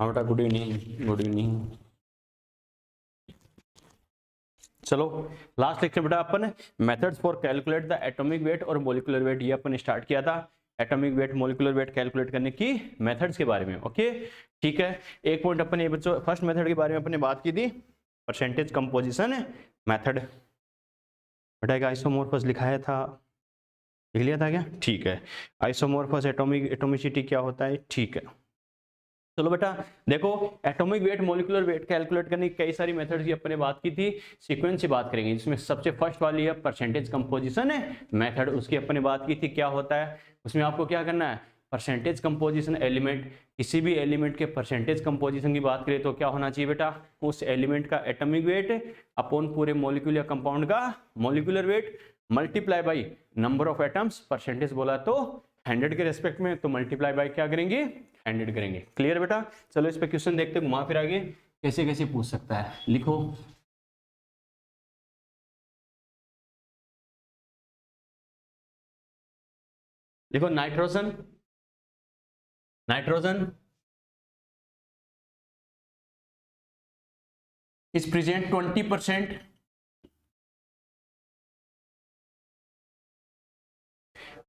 हाँ बेटा, good evening, good evening. चलो लास्ट लेक्चर बेटा अपन methods for calculate the atomic weight और मोलिकुलर वेट ये अपन स्टार्ट किया था। Atomic weight molecular weight calculate करने की मेथड्स के बारे में। ओके ठीक है, एक पॉइंट अपन ये बच्चों फर्स्ट मेथड के बारे में अपने बात की थी, परसेंटेज कंपोजिशन मेथड। बेटा एक आइसोमॉर्फस लिखाया था, लिख लिया था क्या? ठीक है, आइसोमॉर्फस एटोमिसिटी क्या होता है, ठीक है। चलो बेटा देखो, atomic weight molecular weight calculate करने की कई सारी मेथड्स की अपने बात की थी, सीक्वेंस से बात करेंगे जिसमें सबसे फर्स्ट वाली है परसेंटेज कंपोजिशन है मेथड, उसकी अपने बात की थी क्या होता है। उसमें आपको क्या करना है, परसेंटेज कंपोजिशन एलिमेंट, किसी भी एलिमेंट के परसेंटेज कंपोजिशन की बात करें तो क्या होना चाहिए बेटा, उस एलिमेंट का एटॉमिक वेट अपॉन पूरे मॉलिक्यूल या कंपाउंड का molecular weight multiply by number of atoms, percentage बोला तो 100 के रेस्पेक्ट में, तो मल्टीप्लाई बाई क्या करेंगे, 100 करेंगे। क्लियर बेटा? चलो इस पे क्वेश्चन देखते हैं, घुमा फिर आगे कैसे कैसे पूछ सकता है, लिखो। देखो nitrogen, nitrogen is present 20%,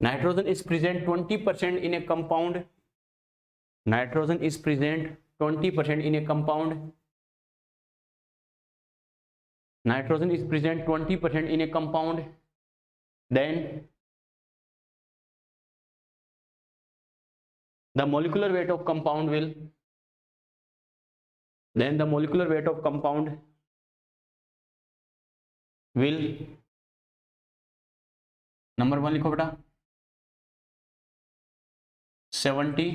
nitrogen is present 20% in a compound, nitrogen is present 20% in a compound, nitrogen is present 20% in a compound, then the molecular weight of compound will, then the molecular weight of compound will, number 1 लिखो बेटा 70,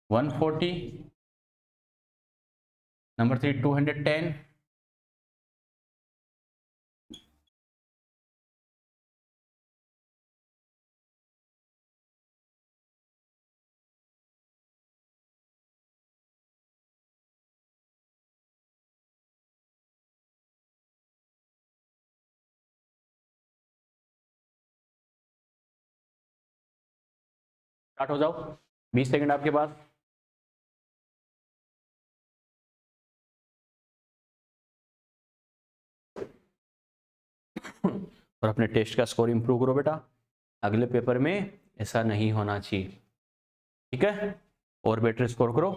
140, number 3 210, start हो जाओ, 20 second आपके पास। और अपने test का score improve करो बेटा, अगले पेपर में ऐसा नहीं होना चाहिए, ठीक है? और बेटर स्कोर करो।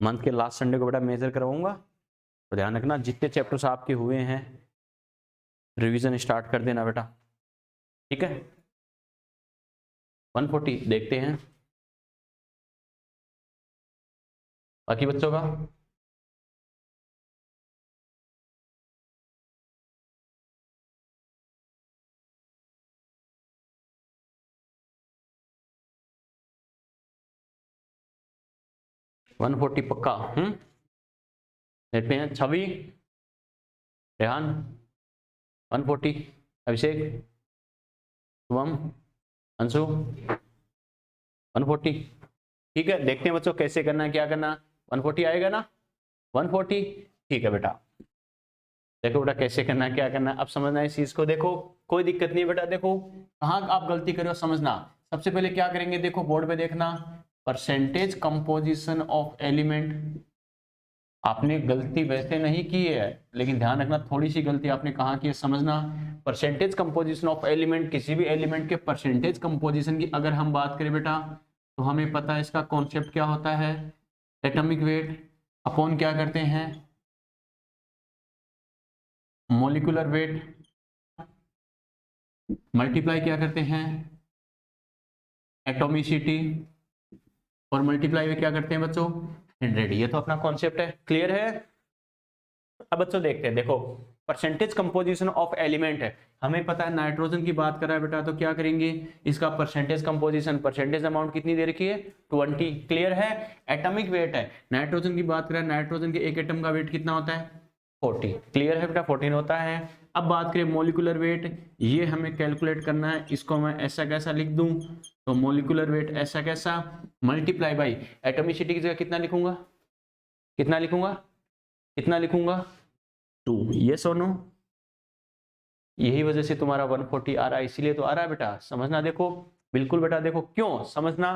मंथ के लास्ट संडे को बेटा मेजर करवाऊंगा, तो ध्यान रखना जितने चैप्टर्स आपके हुए हैं रिवीजन स्टार्ट कर देना बेटा, ठीक है? 140 देखते हैं बाकी बच्चों का। वन 140 पक्का? देखते हैं। छवि, रेहान 140, अभिषेक, शुभम, अंशु 140, ठीक है? देखते हैं बच्चों कैसे करना है, क्या करना। 140 आएगा ना, 140, ठीक है बेटा। देखो बेटा कैसे करना है, क्या करना है, अब समझना है इस चीज को। देखो कोई दिक्कत नहीं बेटा, देखो कहाँ आप गलती कर रहे हो समझना। सबसे पहले क्या करेंगे, देखो बोर्ड पे देखना, परसेंटेज कंपोजिशन ऑफ एलिमेंट। आपने गलती वैसे नहीं की है, लेकिन ध्यान रखना थोड़ी सी गलती आपने कहाँ की है, समझना। परसेंटेज कंपोजिशन ऑफ एलिमेंट, किसी भी एलिमेंट के परसेंटेज कंपोजिशन की अगर हम बात करें बेटा, तो हमें पता है इसका कॉन्सेप्ट क्या होता है, एटॉमिक वेट अपॉन क्या करते हैं, मॉलिक्यूलर वेट, मल्टीप्लाई क्या करते हैं, एटॉमिसिटी, और मल्टीप्लाई में क्या करते हैं बच्चों, 100। ये तो अपना कॉन्सेप्ट है, क्लियर है? अब बच्चों देखते हैं, देखो परसेंटेज कंपोजिशन ऑफ एलिमेंट है, हमें पता है नाइट्रोजन की बात कर रहा है बेटा, तो क्या करेंगे, इसका परसेंटेज कंपोजिशन, परसेंटेज अमाउंट कितनी दे रखी है, 20, क्लियर है? एटॉमिक वेट है, नाइट्रोजन की बात कर रहा है, नाइट्रोजन के एक एटम का वेट कितना होता है, 40, क्लियर है बेटा, 14 होता है। अब बात करें मॉलिक्यूलर वेट, ये हमें कैलकुलेट करना है, इसको मैं ऐसा कैसा लिख दूं, तो मॉलिक्यूलर वेट ऐसा कैसा, मल्टीप्लाई बाई एटॉमिसिटी की जगह कितना लिखूंगा, कितना लिखूंगा, कितना लिखूंगा, 2, ये सोनो, यही वजह से तुम्हारा 140 आ रहा है, इसीलिए तो आ रहा है बेटा, समझना। देखो बिल्कुल बेटा, देखो क्यों समझना,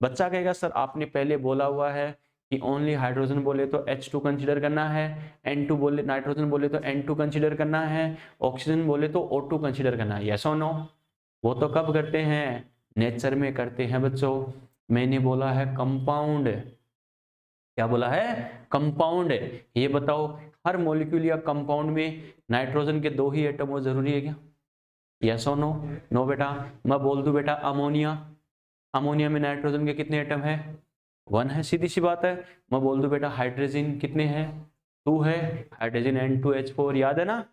बच्चा कहेगा सर आपने पहले बोला हुआ है कि ओनली हाइड्रोजन बोले तो H2 कंसीडर करना है, N2 बोले, नाइट्रोजन बोले तो N2 कंसीडर करना है, ऑक्सीजन बोले तो O2 कंसीडर करना है, यस और नो? वो तो कब करते हैं, नेचर में करते हैं बच्चों। मैंने बोला है कंपाउंड, क्या बोला है, कंपाउंड। ये बताओ हर मॉलिक्यूल या कंपाउंड में नाइट्रोजन के 2 ही एटम हो जरूरी है क्या, यस और नो? नो बेटा। मैं बोल दूं बेटा अमोनिया, अमोनिया में नाइट्रोजन के कितने एटम है, 1 है, सीधी सी बात है। मैं बोल दूं बेटा हाइड्रोजन कितने हैं, 2 है, हाइड्रोजन N2H4, याद है ना?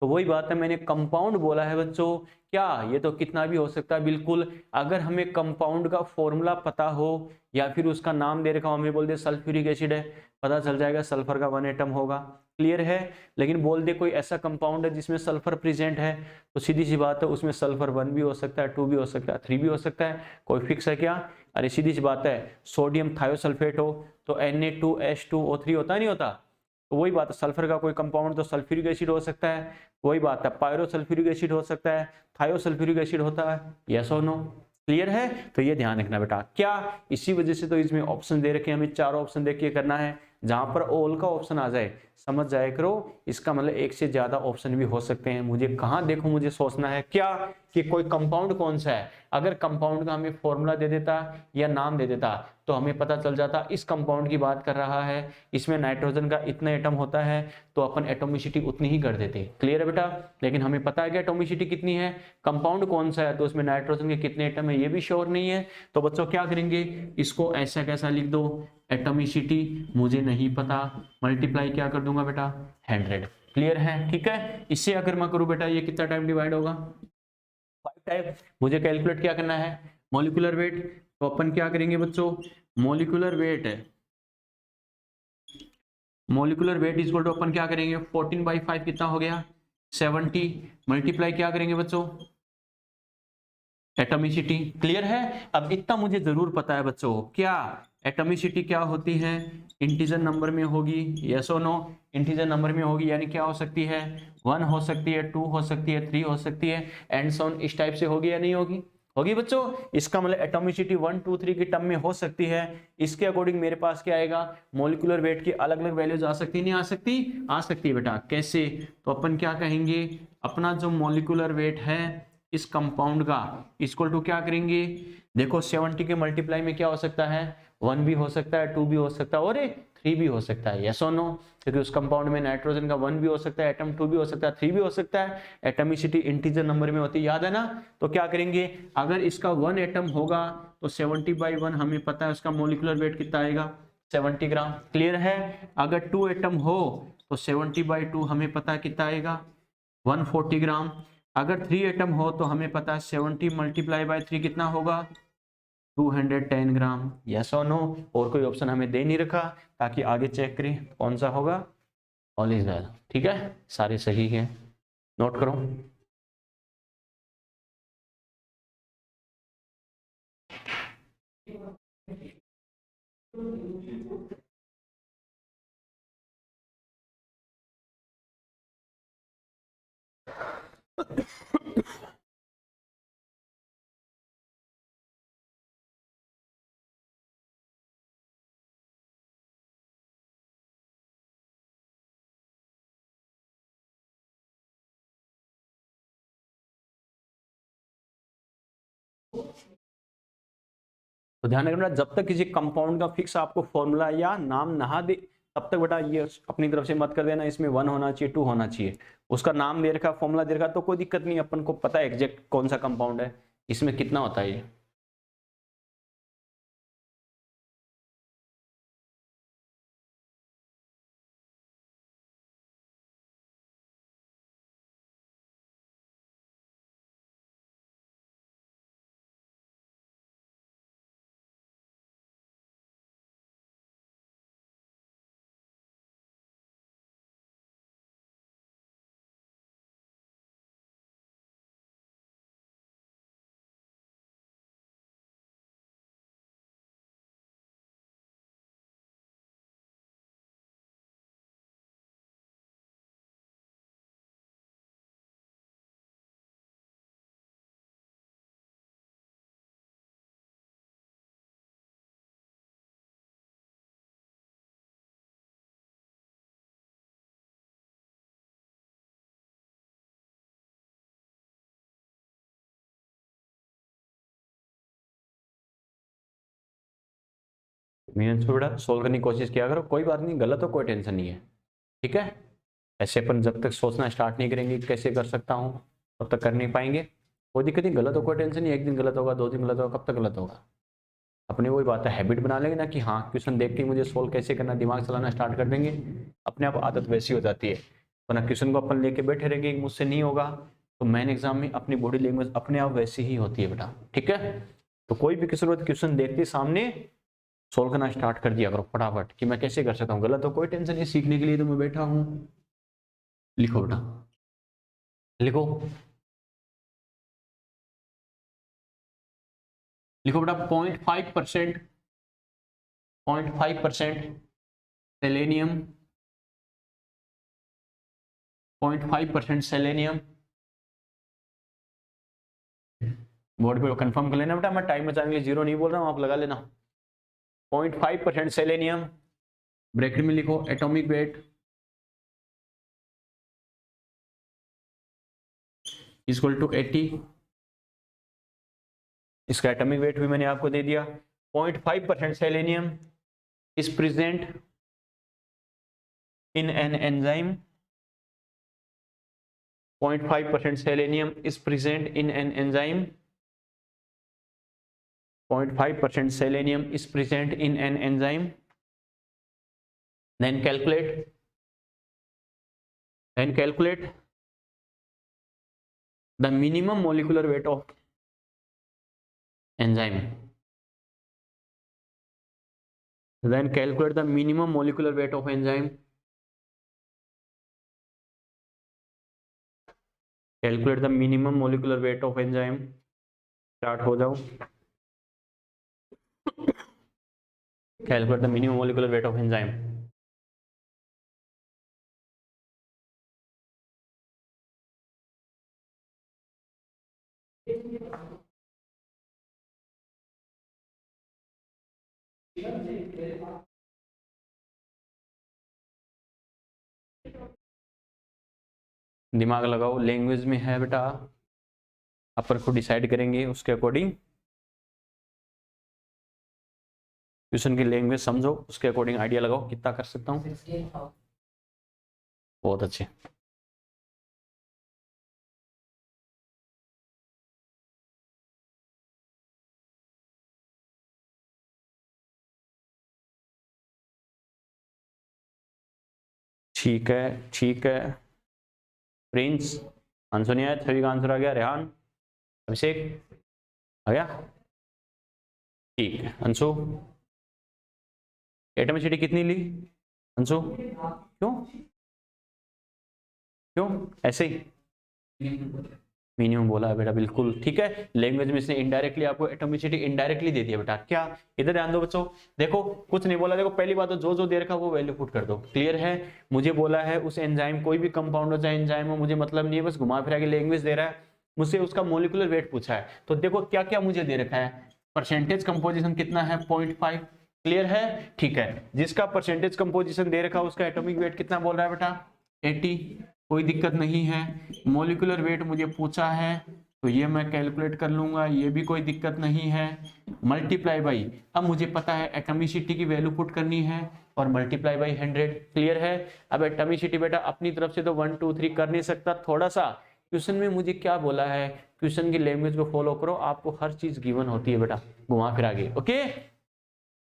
तो वही बात है, मैंने कंपाउंड बोला है बच्चों। क्या ये तो कितना भी हो सकता है, बिल्कुल। अगर हमें कंपाउंड का फॉर्मूला पता हो या फिर उसका नाम दे रखा हो, हमें बोल दे सल्फ्यूरिक एसिड है, पता चल जाएगा सल्फर का 1 एटम होगा, क्लियर है। लेकिन बोल दे कोई ऐसा कंपाउंड है जिसमें सल्फर प्रेजेंट है, तो सीधी सी बात है उसमें सल्फर 1 भी हो सकता है, 2 भी हो सकता है, 3 भी हो सकता है, कोई फिक्स है क्या? अरे सीधी सी बात है, सोडियम थायोसल्फेट हो तो Na2H2O3 होता नहीं होता, तो वही बात है, सल्फर का कोई कंपाउंड तो सल्फ्यूरिक एसिड हो सकता है, वही बात है, पायरोसल्फ्यूरिक एसिड हो सकता है, थायोसल्फ्यूरिक एसिड होता है, यस और नो? क्लियर है? तो ये ध्यान रखना बेटा। क्या इसी वजह से तो इसमें ऑप्शन दे रखे हैं, हमें 4 ऑप्शन देख के करना है, जहां पर ऑल का ऑप्शन आ जाए समझ जाए करो, इसका मतलब एक से ज्यादा ऑप्शन भी हो सकते हैं। मुझे कहां देखो, मुझे सोचना है क्या कि कोई कंपाउंड कौन सा है। अगर कंपाउंड का हमें फॉर्मूला दे देता या नाम दे देता तो हमें पता चल जाता इस कंपाउंड की बात कर रहा है, इसमें नाइट्रोजन का इतना एटम होता है, तो अपन एटोमिसिटी उतनी ही कर देते, क्लियर है बेटा। लेकिन हमें पता है कि एटोमिसिटी कितनी है, कंपाउंड कौन सा है, तो उसमें नाइट्रोजन के कितने एटम है ये भी श्योर नहीं है। तो बच्चों क्या करेंगे, इसको ऐसा कैसा लिख दो, एटोमिसिटी मुझे नहीं पता, मल्टीप्लाई क्या कर दूंगा बेटा, 100, क्लियर है, ठीक है। इससे अगर मैं करूं बेटा, ये कितना टाइम डिवाइड होगा, 5 टाइम। मुझे कैलकुलेट क्या करना है, मॉलिक्यूलर वेट, तो अपन क्या करेंगे बच्चों, मॉलिक्यूलर वेट है, मॉलिक्यूलर वेट इक्वल टू अपन क्या करेंगे, 14/5 कितना हो गया, 70, मल्टीप्लाई क्या करेंगे बच्चों, एटॉमिसिटी, क्लियर है। अब इतना मुझे जरूर पता है बच्चों, क्या एटॉमिसिटी क्या होती है, इंटीजर नंबर में होगी, यस और नो? इंटीजर नंबर में होगी, यानी क्या हो सकती है, 1 हो सकती है, 2 हो सकती है, 3 हो सकती है, एंड सो ऑन, इस टाइप से होगी या नहीं होगी, होगी बच्चों। इसका मतलब एटॉमिसिटी 1 2 3 की टर्म में हो सकती है। इसके अकॉर्डिंग मेरे पास क्या आएगा, मॉलिक्यूलर वेट की अलग अलग वैल्यूज आ सकती, नहीं आ सकती, आ सकती है बेटा। कैसे, तो अपन क्या कहेंगे, अपना जो मॉलिक्यूलर वेट है इस कंपाउंड का इक्वल टू क्या करेंगे, देखो 70 के मल्टीप्लाई में क्या हो सकता है, 1 भी हो सकता है, 2 भी हो सकता है और 3 भी हो सकता है, यस और नो? क्योंकि उस कंपाउंड में नाइट्रोजन का 1 भी हो सकता है एटम, 2 भी हो सकता है, 3 भी हो सकता है, एटमिसिटी इंटीजर नंबर में होती है, याद है ना? तो क्या करेंगे, अगर इसका 1 एटम होगा तो 70/1 हमें पता है उसका मोलिकुलर वेट कितना आएगा, 70 ग्राम, क्लियर है। अगर 2 एटम हो तो 70/2 हमें पता है कितना आएगा, 140 ग्राम। अगर 3 एटम हो तो हमें पता है 70 × 3 कितना होगा, 210 ग्राम, यस और नो? और कोई ऑप्शन हमें दे नहीं रखा, ताकि आगे चेक करें कौन सा होगा, ऑल इज वेल, ठीक है, सारे सही हैं, नोट करो। तो ध्यान रखना, जब तक किसी कंपाउंड का फिक्स आपको फॉर्मूला या नाम ना दे, तब तक बेटा ये अपनी तरफ से मत कर देना इसमें 1 होना चाहिए, 2 होना चाहिए। उसका नाम दे रखा, फॉर्मूला दे रखा, तो कोई दिक्कत नहीं, अपन को पता है एग्जैक्ट कौन सा कंपाउंड है, इसमें कितना होता है ये। मीन्स बेटा सोल्व करने की कोशिश किया करो, कोई बात नहीं, गलत हो कोई टेंशन नहीं है, ठीक है। ऐसे अपन जब तक सोचना स्टार्ट नहीं करेंगे कैसे कर सकता हूँ, तब तक कर नहीं पाएंगे। कोई दिक्कत नहीं, गलत हो कोई टेंशन नहीं, एक दिन गलत होगा, 2 दिन गलत होगा, कब तक गलत होगा। अपने वही बात है, हैबिट बना लेंगे ना कि हाँ क्वेश्चन देख के मुझे सोल्व कैसे करना, दिमाग चलाना स्टार्ट कर देंगे, अपने आप आदत वैसी हो जाती है। वरना क्वेश्चन को अपन लेके बैठे रहेंगे मुझसे नहीं होगा, तो मेन एग्जाम में अपनी बॉडी लैंग्वेज अपने आप वैसी ही होती है बेटा, ठीक है। तो कोई भी क्वेश्चन देखते सामने सोल्व करना स्टार्ट कर दिया करो फटाफट कि मैं कैसे कर सकता हूँ, गलत हो कोई टेंशन नहीं, सीखने के लिए तो मैं बैठा हूँ। लिखो बेटा, लिखो लिखो बेटा, 0.5% 0.5% सेलेनियम, 0.5% सेलेनियम, बोर्ड पे कंफर्म कर लेना बेटा, मैं टाइम बचाने के लिए 0 नहीं बोल रहा हूँ, आप लगा लेना। 0.5% सेलेनियम, ब्रैकेट में लिखो एटॉमिक वेट इक्वल टू 80, इसका एटॉमिक वेट भी मैंने आपको दे दिया। 0.5% selenium is present in an enzyme, 0.5% selenium is present in an enzyme, 0.5% selenium is present in an enzyme. Then calculate the minimum molecular weight of enzyme. Then calculate the minimum molecular weight of enzyme. Calculate the minimum molecular weight of enzyme. Start हो जाओ। Calculate the minimum molecular weight of enzyme. दिमाग लगाओ, language में है बेटा, अपन खुद decide करेंगे उसके अकॉर्डिंग, क्वेश्चन की लैंग्वेज समझो, उसके अकॉर्डिंग आइडिया लगाओ कितना कर सकता हूँ। बहुत अच्छे, ठीक है ठीक है। प्रिंस आंसर नहीं आया, सभी का आंसर आ गया। रेहान, अभिषेक आ गया, ठीक है। अंशु, एटॉमिसिटी कितनी ली अंशु? क्यों क्यों ऐसे ही मिनिमम बोला है बेटा, बिल्कुल ठीक है। लैंग्वेज में इसने इनडायरेक्टली आपको एटॉमिसिटी इनडायरेक्टली दे दिया बेटा। क्या, इधर ध्यान दो बच्चों, देखो कुछ नहीं बोला, देखो पहली बात तो जो दे रखा वो वैल्यू पुट कर दो, क्लियर है। मुझे बोला है उस एंजाइम, कोई भी कंपाउंड हो चाहे एंजाइम हो, मुझे मतलब नहीं है, बस घुमा फिरा के लैंग्वेज दे रहा है, मुझसे उसका मोलिकुलर वेट पूछा है। तो देखो क्या क्या मुझे दे रखा है, परसेंटेज कंपोजिशन कितना है 0.5, क्लियर है, ठीक है। जिसका परसेंटेज कंपोजिशन दे रखा है उसका एटॉमिक वेट कितना बोल रहा है बेटा 80, कोई दिक्कत नहीं है। मोलिकुलर वेट मुझे पूछा है तो ये मैं कैलकुलेट कर लूंगा, ये भी कोई दिक्कत नहीं है। मल्टीप्लाई बाई, अब मुझे पता है एटॉमिसिटी की वैल्यू पुट करनी है और मल्टीप्लाई बाई 100, क्लियर है। अब एटॉमिसिटी बेटा अपनी तरफ से तो 1 2 3 कर नहीं सकता, थोड़ा सा क्वेश्चन में मुझे क्या बोला है, क्वेश्चन की लैंग्वेज को फॉलो करो, आपको हर चीज गिवन होती है बेटा, घुमा फिरा के, ओके।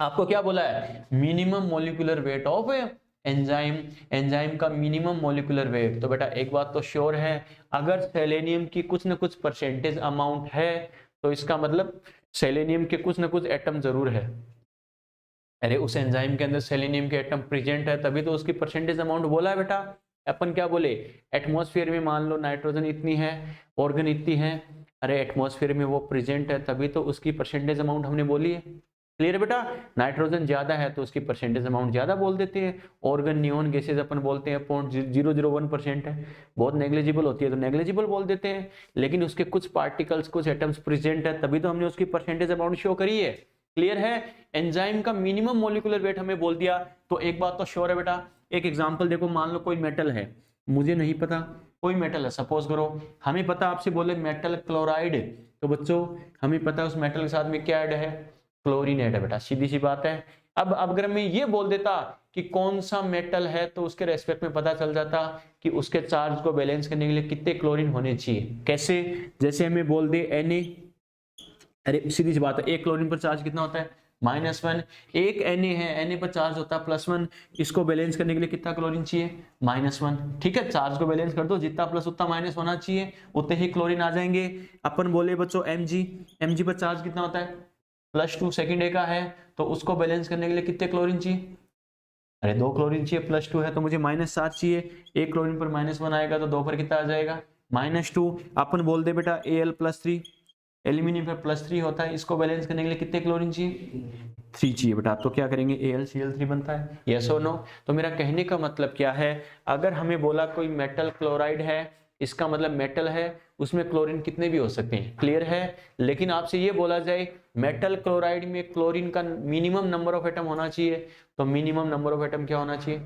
आपको क्या बोला है, minimum molecular weight of enzyme, enzyme का मिनिमम मोलिकुलर वेट। तो बेटा एक बात तो श्योर है, अगर सेलेनियम की कुछ ना कुछ परसेंटेज अमाउंट है तो इसका मतलब सेलेनियम के कुछ ना कुछ एटम जरूर है। अरे उस एंजाइम के अंदर सेलेनियम के एटम प्रेजेंट है तभी तो उसकी परसेंटेज अमाउंट बोला है बेटा। अपन क्या बोले, एटमॉस्फेयर में मान लो नाइट्रोजन इतनी है, ऑर्गन इतनी है, अरे एटमॉस्फेयर में वो प्रेजेंट है तभी तो उसकी परसेंटेज अमाउंट हमने बोली है, क्लियर बेटा। नाइट्रोजन ज्यादा है तो उसकी परसेंटेज अमाउंट ज्यादा बोल देते हैं। ऑर्गन नियॉन गैसेज अपन बोलते हैं 0.001% है, बहुत नेग्लिजिबल होती है तो नेग्लिजिबल बोल देते हैं, लेकिन उसके कुछ पार्टिकल्स कुछ एटम्स प्रेजेंट है तभी तो हमने उसकी परसेंटेज अमाउंट शो करी है, क्लियर है। एंजाइम का मिनिमम मोलिकुलर वेट हमें बोल दिया, तो एक बात तो श्योर है बेटा। एक एग्जांपल देखो, मान लो कोई मेटल है, मुझे नहीं पता कोई मेटल है, सपोज करो हमें पता, आपसे बोले मेटल क्लोराइड, तो बच्चों हमें पता उस मेटल के साथ में क्या ऐड है, क्लोरीन ऐड है बेटा, सीधी सी बात है। अब अगर मैं ये बोल देता कि कौन सा मेटल है तो उसके रेस्पेक्ट में पता चल जाता कि उसके चार्ज को बैलेंस करने के लिए कितने क्लोरीन होने चाहिए। कैसे? जैसे हमें बोल दे Na, अरे सीधी सी बात है, एक क्लोरीन पर चार्ज कितना होता है? -1। एक Na है, Na पर चार्ज होता है +1, इसको बैलेंस करने के लिए कितना क्लोरीन चाहिए? -1। ठीक है, चार्ज को बैलेंस कर दो, जितना प्लस उतना माइनस होना चाहिए, उतने ही क्लोरीन आ जाएंगे। अपन बोले बच्चों Mg पर चार्ज कितना होता है? +2, सेकंड ए का है, तो उसको बैलेंस करने के लिए कितने क्लोरीन चाहिए? अरे 2 क्लोरीन चाहिए, +2 है तो मुझे -7 चाहिए, एक क्लोरीन पर -1 आएगा तो 2 पर कितना आ जाएगा? -2। अपन बोल दे बेटा Al+3, एल्यूमिनियम पर +3 होता है, इसको बैलेंस करने के लिए कितने क्लोरीन चाहिए? 3 चाहिए बेटा। तो क्या करेंगे? AlCl3 बनता है। यस और नो? तो मेरा कहने का मतलब क्या है, अगर हमें बोला कोई मेटल क्लोराइड है, इसका मतलब मेटल है, उसमें क्लोरीन कितने भी हो सकते हैं, क्लियर है। लेकिन आपसे ये बोला जाए मेटल क्लोराइड में क्लोरीन का मिनिमम नंबर ऑफ एटम होना चाहिए, तो मिनिमम नंबर ऑफ एटम क्या होना चाहिए?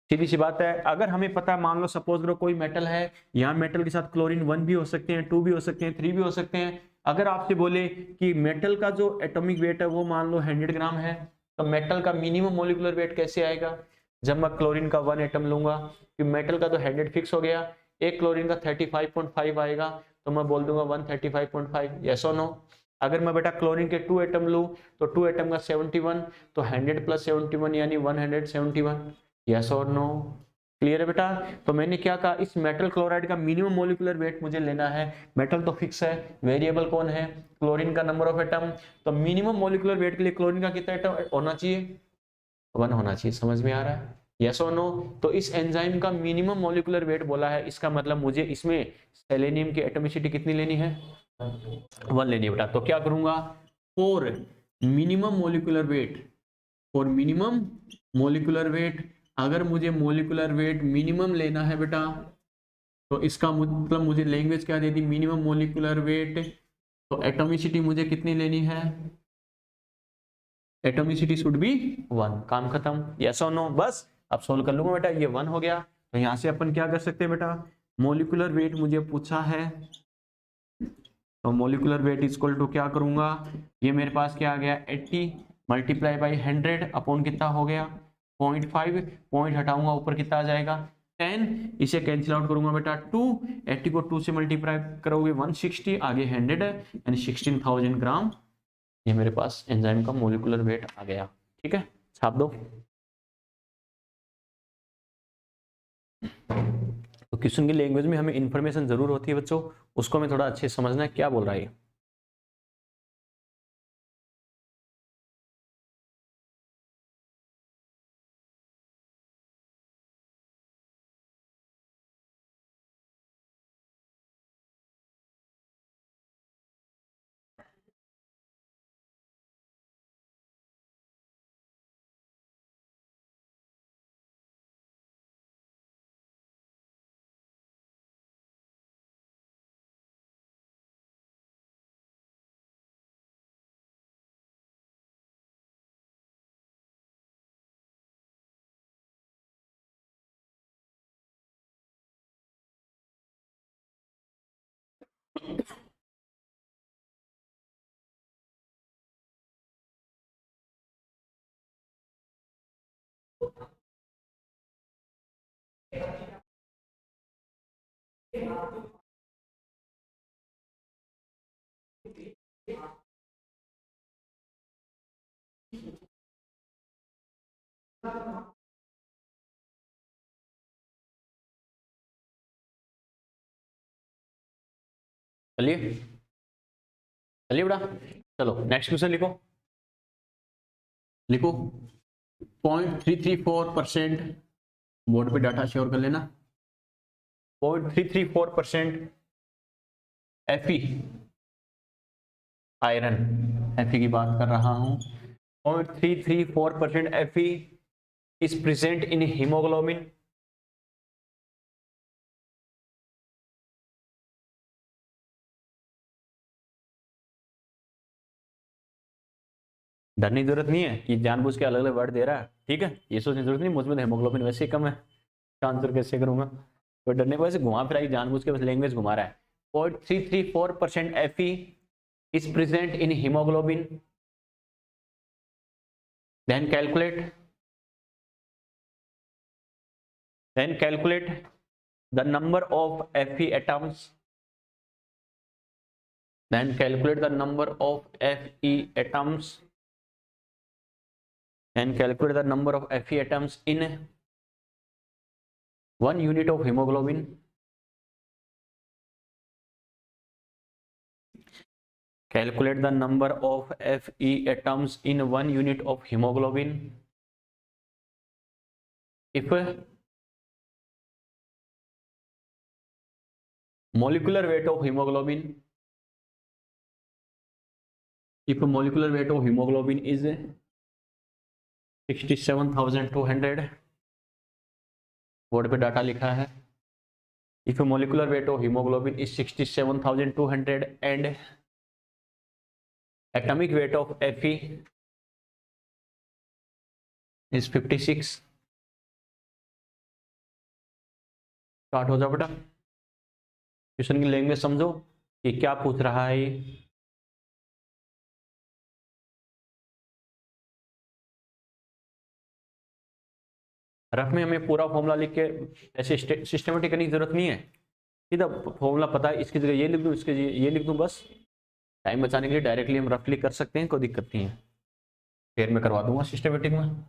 सीधी सी बात है, अगर हमें पता है, मान लो सपोज करो कोई मेटल है, यहाँ मेटल के साथ क्लोरीन 1 भी हो सकते हैं, 2 भी हो सकते हैं, 3 भी हो सकते हैं। अगर आपसे बोले कि मेटल का जो एटॉमिक वेट है वो मान लो 100 ग्राम है, तो मेटल का मिनिमम मोलिकुलर वेट कैसे आएगा? जब मैं क्लोरीन का 1 एटम लूंगा, कि मेटल का तो 100 फिक्स हो गया, एक क्लोरीन का 35.5 आएगा, तो मैं बोल दूंगा 135.5। यस और नो? अगर मैं बेटा क्लोरीन के 2 एटम लूं, तो 2 एटम का 71, तो 100 + 71 यानी 171। यस और नो? क्लियर है बेटा? तो मैंने क्या कहा, इस मेटल क्लोराइड का मिनिमम मोलिकुलर वेट मुझे लेना है। मेटल तो फिक्स है, वेरिएबल कौन है? क्लोरीन का नंबर ऑफ एटम। तो मिनिमम मोलिकुलर वेट के लिए क्लोरीन का कितना एटम होना चाहिए? 1 होना चाहिए। समझ में आ रहा है? यस और नो? तो इस एंजाइम का मिनिमम मोलिकुलर वेट बोला है, इसका मतलब मुझे इसमें सेलेनियम की एटॉमिसिटी कितनी लेनी है? 1 लेनी है बेटा। तो क्या करूंगा, for minimum molecular wait, for minimum molecular wait, अगर मुझे मोलिकुलर वेट मिनिमम लेना है बेटा, तो इसका मतलब मुझे लैंग्वेज क्या दे दी? Minimum molecular weight. तो एटॉमिसिटी मुझे कितनी लेनी है? Atomicity should be 1। काम खत्म। यस और नो? बस अब सोल्व कर लूंगा बेटा, ये 1 हो गया। तो यहां से अपन क्या कर सकते हैं बेटा, मोलिकुलर वेट मुझे पूछा है, तो मोलिकुलर वेट इक्वल टू क्या करूंगा, ये मेरे पास क्या आ गया, 80 × 100 अपॉन कितना हो गया, 0.5, पॉइंट हटाऊंगा ऊपर कितना आ जाएगा, 10। इसे कैंसिल आउट करूंगा बेटा, 2, 80 को 2 से मल्टीप्लाई करोगे 160, आगे 100 है, यानी 16,000 ग्राम। ये मेरे पास एंजाइम का मोलिकुलर वेट आ गया। ठीक है, छाप दो। तो क्वेश्चन की लैंग्वेज में हमें इंफॉर्मेशन जरूर होती है बच्चों, उसको हमें थोड़ा अच्छे से समझना है क्या बोल रहा है। चलिए चलिए बेटा, चलो नेक्स्ट क्वेश्चन लिखो। लिखो 0.334%, बोर्ड पे डाटा श्योर कर लेना। 0.334% Fe आयरन, Fe की बात कर रहा हूं। 0.334% Fe is present in haemoglobin. डरने की जरूरत नहीं है कि जानबूझ के अलग अलग वर्ड दे रहा है, ठीक है, ये सोचने की जरूरत नहीं, मुझमें हेमोग्लोबिन वैसे ही कम है, आंसर कैसे करूंगा। तो डरने को वैसे घुमा फिरा जानबूझ के बस लैंग्वेज घुमा रहा है। 0.334% Fe is present in haemoglobin. then calculate the number of Fe atoms. Then calculate the number of Fe atoms. And calculate the number of Fe atoms in 1 unit of hemoglobin. Calculate the number of Fe atoms in 1 unit of hemoglobin. If molecular weight of hemoglobin, is 67,200, board पे data लिखा है. If molecular weight of hemoglobin is 67,200 and atomic weight of Fe is 56. Start हो जाओ बेटा. Question की language समझो कि क्या पूछ रहा है ये. रफ में हमें पूरा फॉर्मूला लिख के ऐसे सिस्टमेटिक करने की जरूरत नहीं है. सीधा फॉर्मूला पता है, इसकी जगह ये लिख दूं, इसकी जगह ये लिख दूं, बस टाइम बचाने के लिए डायरेक्टली हम रफली कर सकते हैं, कोई दिक्कत नहीं है. फिर मैं करवा दूंगा सिस्टमेटिक में.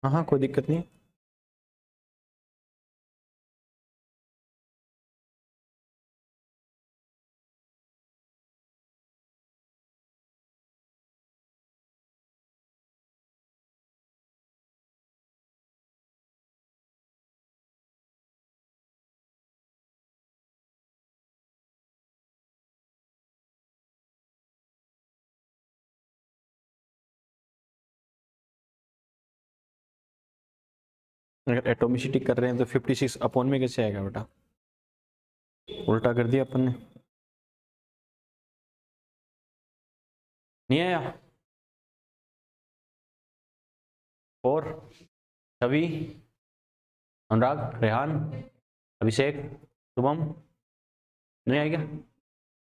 हाँ, कोई दिक्कत नहीं. अगर एटोमिसिटी कर रहे हैं तो 56 अपॉन में कैसे आएगा बेटा? उल्टा कर दिया अपन ने. नहीं आया. और छवि, अनुराग, रेहान, अभिषेक, शुभम, नहीं आएगा?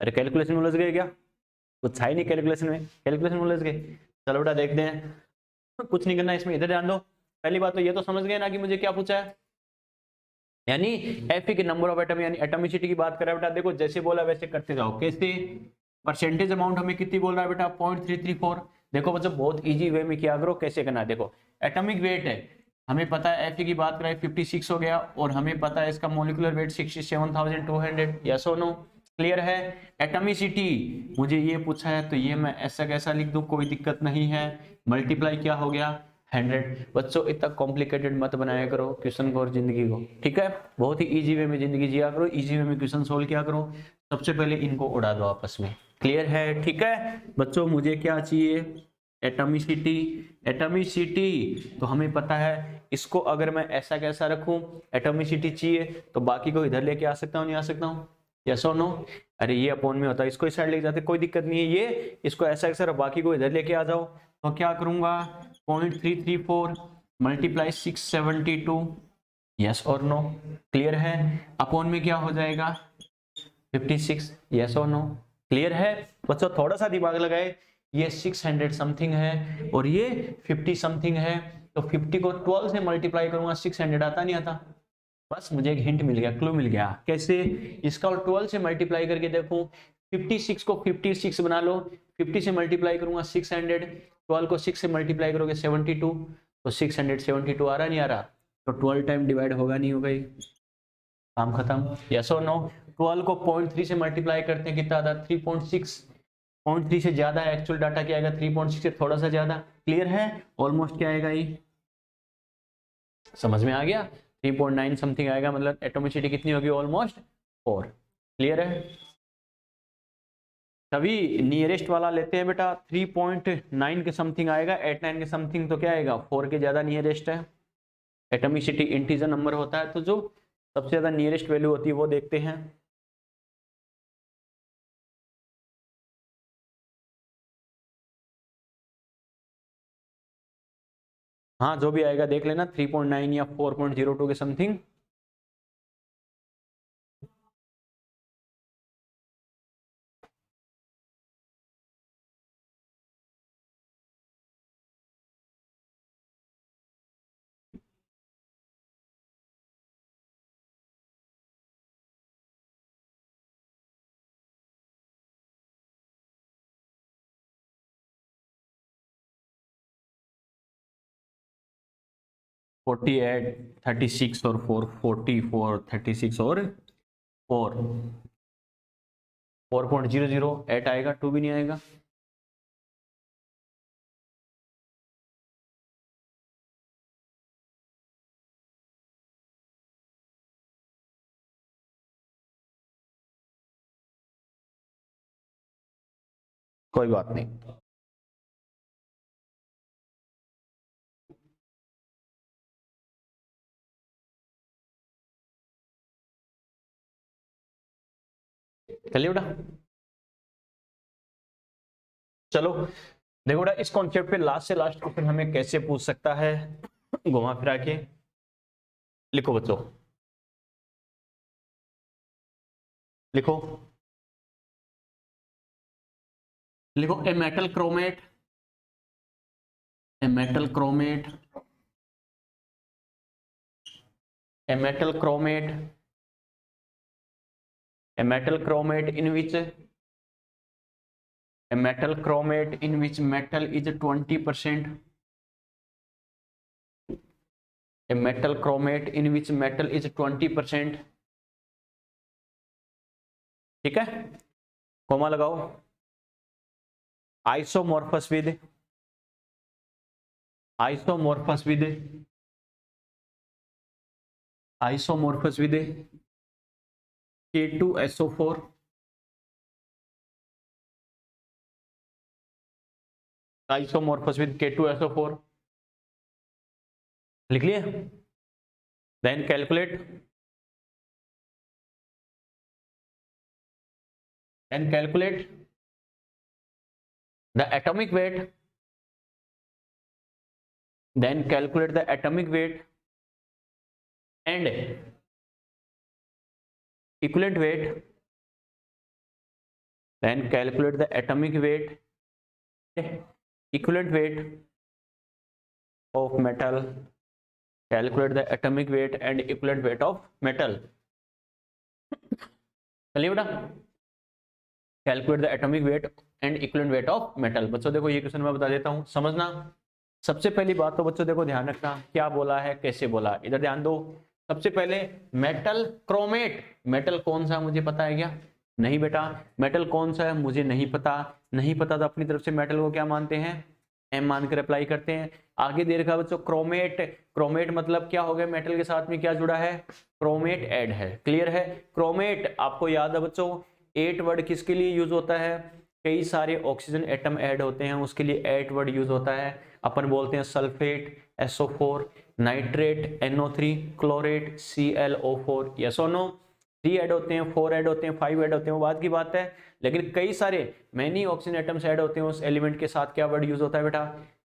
अरे कैलकुलेशन में उलझ गए क्या? कुछ है नहीं कैलकुलेशन में, कैलकुलेशन में उलझ गए. चलो बेटा देखते हैं. कुछ नहीं करना इसमें, इधर ध्यान दो. पहली बात तो ये तो समझ गए ना कि मुझे क्या पूछा है, यानी Fe के नंबर ऑफ एटम यानी एटॉमिसिटी की बात कर रहा है बेटा. देखो जैसे बोला वैसे करते जाओ. कैसे? परसेंटेज अमाउंट हमें कितनी बोल रहा है बेटा? 0.334. देखो बच्चों बहुत इजी वे में किया करो. कैसे करना है देखो. एटॉमिक वेट है, हमें पता है Fe की बात करें 56 हो गया, और हमें पता है इसका मोलिकुलर वेट 67,200. यस और नो? क्लियर है? एटॉमिसिटी मुझे ये पूछा है तो ये मैं ऐसा कैसा लिख दूं, कोई दिक्कत नहीं है. मल्टीप्लाई क्या हो गया? 100. बच्चों इतना कॉम्प्लिकेटेड मत बनाया करो क्वेश्चन को और जिंदगी को. ठीक है, बहुत ही इजी वे में जिंदगी जिया करो, इजी वे में क्वेश्चन सोल्व किया करो. सबसे पहले इनको उड़ा दो आपस में. क्लियर है? ठीक है बच्चों, मुझे क्या चाहिए? एटॉमिसिटी. एटॉमिसिटी तो हमें पता है, इसको अगर मैं ऐसा कैसा रखूं, एटॉमिसिटी चाहिए तो बाकी को इधर लेके आ सकता हूं, नहीं आ सकता हूं? यस और नो? अरे ये अपॉन में होता है, इसको इस साइड लेके जाते, कोई दिक्कत नहीं है. ये इसको ऐसा कैसा, बाकी को इधर लेके आ जाओ. तो क्या करूंगा? 0.334 मल्टीप्लाई 672. यस और नो? क्लियर है? अपॉन में क्या हो जाएगा? 56. यस और नो? क्लियर है बच्चों? थोड़ा सा दिमाग लगाए. ये 600 समथिंग है और ये 50 समथिंग है, तो 50 को 12 से मल्टीप्लाई करूंगा, 600 आता नहीं आता? बस मुझे एक हिंट मिल गया, क्लू मिल गया. कैसे? इसका और 12 से मल्टीप्लाई करके देखो. 56 को 56 बना लो, 50 से मल्टीप्लाई करूंगा 600, 12 को 6 से मल्टीप्लाई करोगे 72, तो 672 आ रहा नहीं आ रहा? तो 12 टाइम डिवाइड होगा नहीं होगा? काम खत्म. यस और नो? 12 को 0.3 से मल्टीप्लाई करते हैं, कितना आता है 3.6, 0.3 से ज्यादा है, एक्चुअल डाटा क्या आएगा 3.6 से थोड़ा सा ज्यादा। क्लियर है, ऑलमोस्ट क्या आएगा ये, समझ में आ गया, 3.9 समथिंग आएगा, मतलब एटोमिसिटी कितनी होगी, ऑलमोस्ट 4। क्लियर है, तभी नियरेस्ट वाला लेते हैं बेटा, 3.9 के समथिंग आएगा, 8.9 के समथिंग तो क्या आएगा 4 के ज्यादा नियरेस्ट है। एटोमिसिटी इंटीजर नंबर होता है, तो जो सबसे ज्यादा नियरेस्ट वैल्यू होती है वो देखते हैं। हाँ जो भी आएगा देख लेना, 3.9 या 4.02 के समथिंग। फोर्टी एट 36 और 4 44 36 और 4 4.008 आएगा, 2 भी नहीं आएगा। कोई बात नहीं, चलिए बेटा। चलो देखो बेटा, इस कॉन्सेप्ट पे लास्ट से लास्ट क्वेश्चन हमें कैसे पूछ सकता है, घुमा फिरा के लिखो बच्चों, लिखो लिखो, a metal chromate, a metal chromate, a metal chromate, a metal chromate in which, a metal chromate in which metal is 20%, a metal chromate in which metal is 20%, ठीक है, कोमा लगाओ, isomorphous with, isomorphous with, isomorphous with K2SO4, isomorphous with K2SO4, लिख लिए। Then calculate, then calculate the atomic weight, then calculate the atomic weight and equivalent weight, then calculate the atomic weight, equivalent weight of metal, calculate the atomic weight and equivalent weight of metal। चलिए बेटा, calculate the atomic wait and equivalent weight of metal. बच्चों देखो ये question मैं बता देता हूं, समझना। सबसे पहली बात तो बच्चों देखो ध्यान रखना, क्या बोला है कैसे बोला, इधर ध्यान दो। सबसे पहले मेटल क्रोमेट, मेटल कौन सा मुझे पता है क्या, नहीं बेटा, मेटल कौन सा है मुझे नहीं पता, नहीं पता तो अपनी तरफ से मेटल को क्या मानते हैं, एम मानकर अप्लाई करते हैं। आगे दे रखा बच्चों क्रोमेट, क्रोमेट मतलब क्या हो गया, मेटल के साथ में क्या जुड़ा है, क्रोमेट ऐड है। क्लियर है, क्रोमेट आपको याद है बच्चों 8 वर्ड किसके लिए यूज होता है, कई सारे ऑक्सीजन एटम ऐड होते हैं उसके लिए 8 वर्ड यूज होता है। अपन बोलते हैं sulphate SO4, nitrate NO3, chlorate ClO4, yes और नो। 3 ऐड होते हैं, 4 ऐड होते हैं, 5 ऐड होते हैं, वो बात की बात है, लेकिन कई सारे मैनी ऑक्सीजन एटम्स ऐड होते हैं उस एलिमेंट के साथ क्या वर्ड यूज होता है बेटा,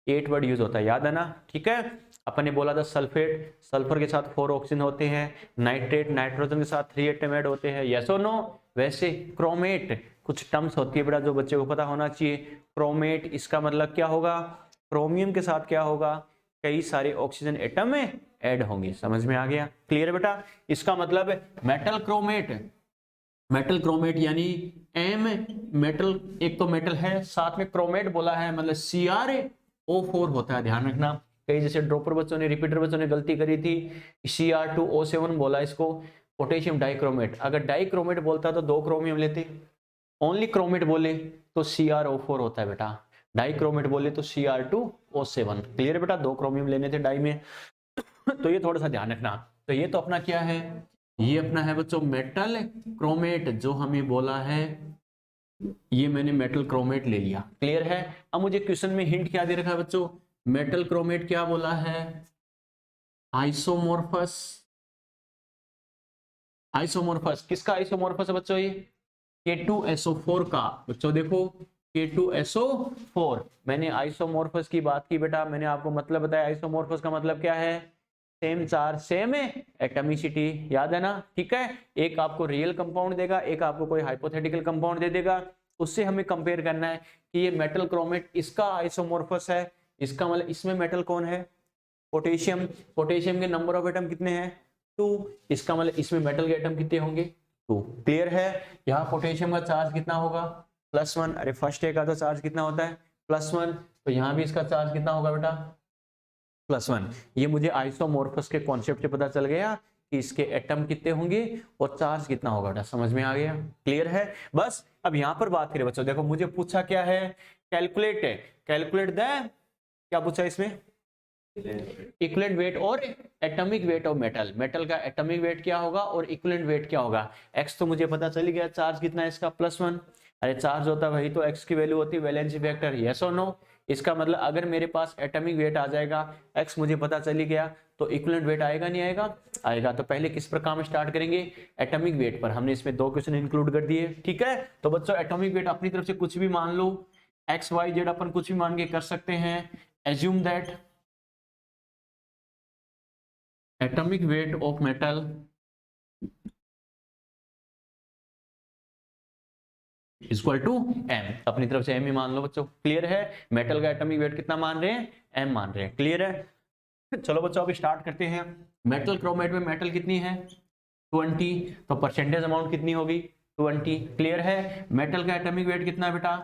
8 वर्ड यूज होता है, याद है ना। ठीक है, अपन ने बोला था सल्फेट, सल्फर के साथ 4 ऑक्सीजन होते हैं, नाइट्रेट नाइट्रोजन के साथ 3 एटम ऐड होते हैं, यस और नो। वैसे क्रोमेट कुछ टर्म्स होती है बेटा जो बच्चे को पता होना चाहिए। क्रोमेट इसका मतलब क्या होगा, क्रोमियम के साथ क्या होगा, कई सारे ऑक्सीजन एटम में ऐड होंगे, समझ में आ गया। क्लियर बेटा, इसका मतलब मेटल क्रोमेट, मेटल क्रोमेट यानी एम मेटल, एक तो मेटल है साथ में क्रोमेट बोला है मतलब CrO4 होता है, ध्यान रखना। कई जैसे ड्रॉपर बच्चों ने, रिपीटर बच्चों ने गलती करी थी, Cr2O7 बोला इसको, पोटेशियम डाइक्रोमेट। अगर डाइक्रोमेट बोलता तो 2 क्रोमियम लेते, ओनली क्रोमेट बोले तो CrO4 होता है बेटा, डाइक्रोमेट बोले तो Cr2O7। क्लियर है बेटा, 2 क्रोमियम लेने थे डाई में। तो ये थोड़ा सा ध्यान रखना। तो ये तो अपना क्या है, ये अपना है बच्चों मेटल क्रोमेट, जो हमें बोला है, ये मैंने मेटल क्रोमेट ले लिया। क्लियर है। अब मुझे क्वेश्चन में हिंट क्या दे रखा है बच्चों, मेटल क्रोमेट क्या बोला है, आइसोमोर्फस। आइसोमोर्फस किसका आइसोमोर्फस है बच्चों, ये K2SO4 का। बच्चों देखो K2SO4, मैंने आइसोमोर्फस की बात की बेटा, मैंने आपको मतलब बताया आइसोमोर्फस का मतलब क्या है, सेम चार्ज सेम एटॉमिसिटी, याद है ना। ठीक है, एक आपको रियल कंपाउंड देगा, एक आपको कोई हाइपोथेटिकल कंपाउंड दे देगा, उससे हमें कंपेयर करना है कि ये मेटल क्रोमेट इसका आइसोमोर्फस है, इसका मतलब इसमें मेटल कौन है, पोटेशियम। पोटेशियम के नंबर ऑफ एटम कितने हैं, 2, इसका मतलब इसमें मेटल के एटम कितने होंगे, 2। क्लियर है। यहाँ पोटेशियम का चार्ज कितना होगा, +1। अरे फर्स्ट ए का तो चार्ज कितना होता है, +1, तो यहाँ भी इसका चार्ज कितना होगा बेटा, +1। ये मुझे आइसोमोर्फस के कॉन्सेप्ट से पता चल गया कि इसके एटम कितने होंगे और चार्ज कितना होगा बेटा, समझ में आ गया। क्लियर है। बस अब यहाँ पर बात करें बच्चों, देखो मुझे पूछा क्या है, कैलकुलेट है, कैलकुलेट द, क्या पूछा इसमें, इक्विवेलेंट वेट और atomic weight of metal. Metal का एटॉमिक वेट क्या होगा और इक्विवेलेंट वेट क्या होगा। एक्स तो मुझे पता चल गया, चार्ज कितना है इसका, +1। अरे चार्ज होता है वही तो एक्स की वैल्यू होती है, वैलेंसी फैक्टर, यस और नो। इसका मतलब अगर मेरे पास एटॉमिक वेट आ जाएगा, एक्स मुझे पता चली गया, तो इक्विवेलेंट वेट आएगा नहीं आएगा, आएगा। तो पहले किस पर काम स्टार्ट करेंगे, एटॉमिक वेट पर। हमने इसमें 2 क्वेश्चन इंक्लूड कर दिए। ठीक है, तो बच्चों एटॉमिक वेट अपनी तरफ से कुछ भी मान लो, XYZ अपन कुछ भी मान के कर सकते हैं। Assume that atomic weight of metal equal to m, अपनी तरफ से m ही मान लो बच्चों। क्लियर है, मेटल का एटॉमिक वेट कितना मान रहे हैं, m मान रहे हैं। क्लियर है। चलो बच्चों अभी स्टार्ट करते हैं। मेटल क्रोमेट में मेटल कितनी है, 20, तो परसेंटेज अमाउंट कितनी होगी, 20। क्लियर है। मेटल का एटॉमिक वेट कितना है बेटा,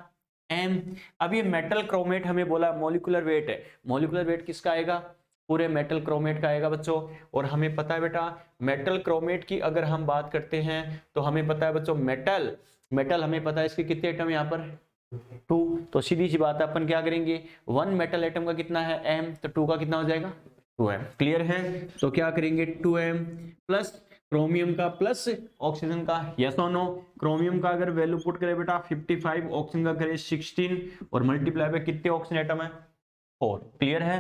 m। अब ये मेटल क्रोमेट हमें बोला मॉलिक्यूलर वेट है, मॉलिक्यूलर वेट किसका आएगा, पूरे मेटल क्रोमेट का आएगा बच्चों। और हमें पता है बेटा मेटल क्रोमेट की अगर हम बात करते हैं तो हमें पता है बच्चों मेटल हमें पता है इसके कितने एटम यहाँ पर, 2। तो सीधी सी बात है, अपन क्या करेंगे, 1 मेटल एटम का कितना है m, तो 2 का कितना हो जाएगा, 2m। क्लियर है। तो क्या करेंगे, 2m प्लस क्रोमियम का प्लस ऑक्सीजन का, यस और नो। क्रोमियम का अगर वैल्यू पुट करें बेटा 55, ऑक्सीजन का करें 16, और मल्टीप्लाई पे कितने ऑक्सीजन एटम है, 4। क्लियर है।